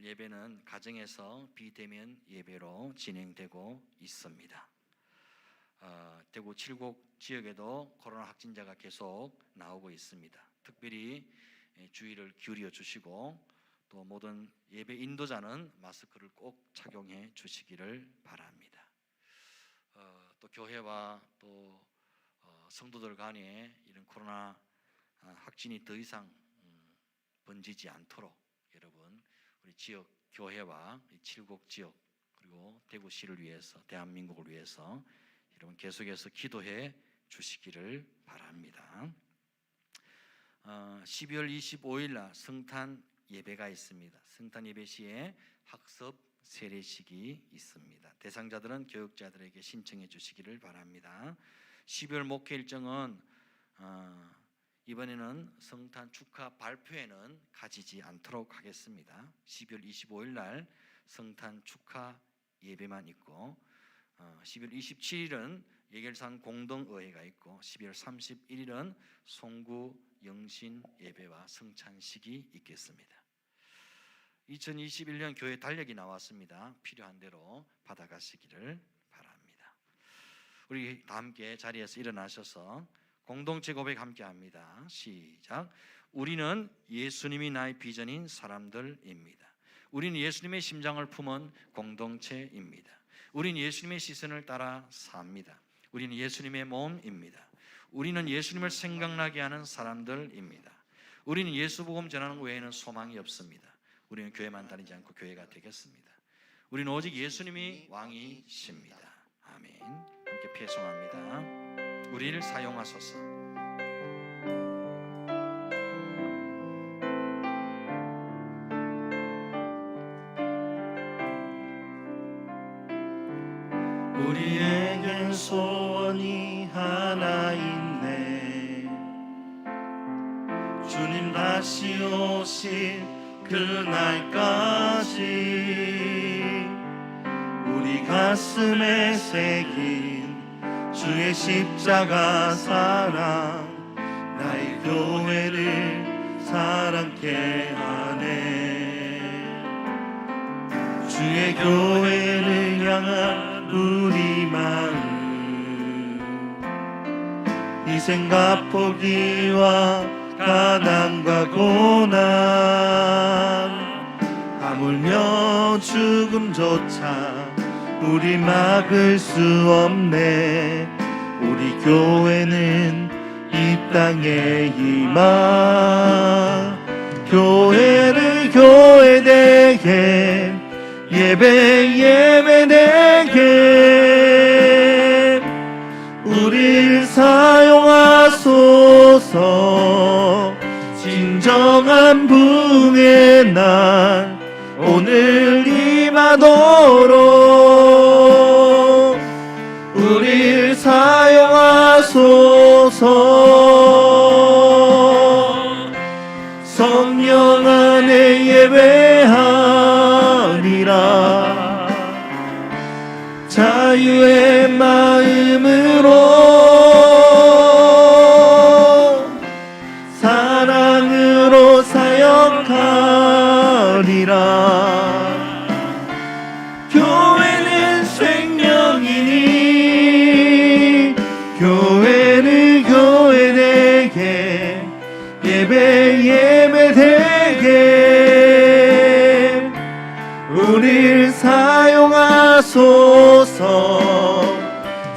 예배는 가정에서 비대면 예배로 진행되고 있습니다. 대구 칠곡 지역에도 코로나 확진자가 계속 나오고 있습니다. 특별히 주의를 기울여 주시고 또 모든 예배 인도자는 마스크를 꼭 착용해 주시기를 바랍니다. 또 교회와 또 성도들 간에 이런 코로나 확진이 더 이상 번지지 않도록 여러분 우리 지역 교회와 칠곡 지역 그리고 대구시를 위해서, 대한민국을 위해서 여러분 계속해서 기도해 주시기를 바랍니다. 12월 25일 날 성탄 예배가 있습니다. 성탄 예배 시에 학습 세례식이 있습니다. 대상자들은 교육자들에게 신청해 주시기를 바랍니다. 12월 목회 일정은 이번에는 성탄 축하 발표회는 가지지 않도록 하겠습니다. 12월 25일 날 성탄 축하 예배만 있고 12월 27일은 예결산 공동의회가 있고 12월 31일은 송구 영신 예배와 성찬식이 있겠습니다. 2021년 교회 달력이 나왔습니다. 필요한 대로 받아가시기를 바랍니다. 우리 다 함께 자리에서 일어나셔서 공동체 고백 함께 합니다. 시작. 우리는 예수님이 나의 비전인 사람들입니다. 우리는 예수님의 심장을 품은 공동체입니다. 우리는 예수님의 시선을 따라 삽니다. 우리는 예수님의 몸입니다. 우리는 예수님을 생각나게 하는 사람들입니다. 우리는 예수 복음 전하는 외에는 소망이 없습니다. 우리는 교회만 다니지 않고 교회가 되겠습니다. 우리는 오직 예수님이 왕이십니다. 아멘. 함께 피송합니다. 우리를 사용하소서. 우리에겐 소원이 하나 있네. 주님 다시 오실 그날까지 우리 가슴에 새긴 주의 십자가 사랑 나의 교회를 사랑케 하네. 주의 교회를 향한 우리 마음 희생과 포기와 가난과 고난 하물며 죽음조차 우리 막을 수 없네. 우리 교회는 이 땅에 임하 교회를 교회되게 예배 예배되게 우릴 사용하소서. 진정한 부흥의 날 오늘 임하도록 우릴 사용하소서. 성령 안에 예배하리라. 자유의 마음으로 사랑으로 사역하리라. 교회는 생명이니 교회는 교회되게 예배 예배되게 우릴 사용하소서.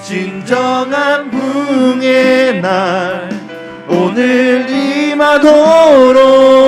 진정한 부흥의 날 오늘 임하도록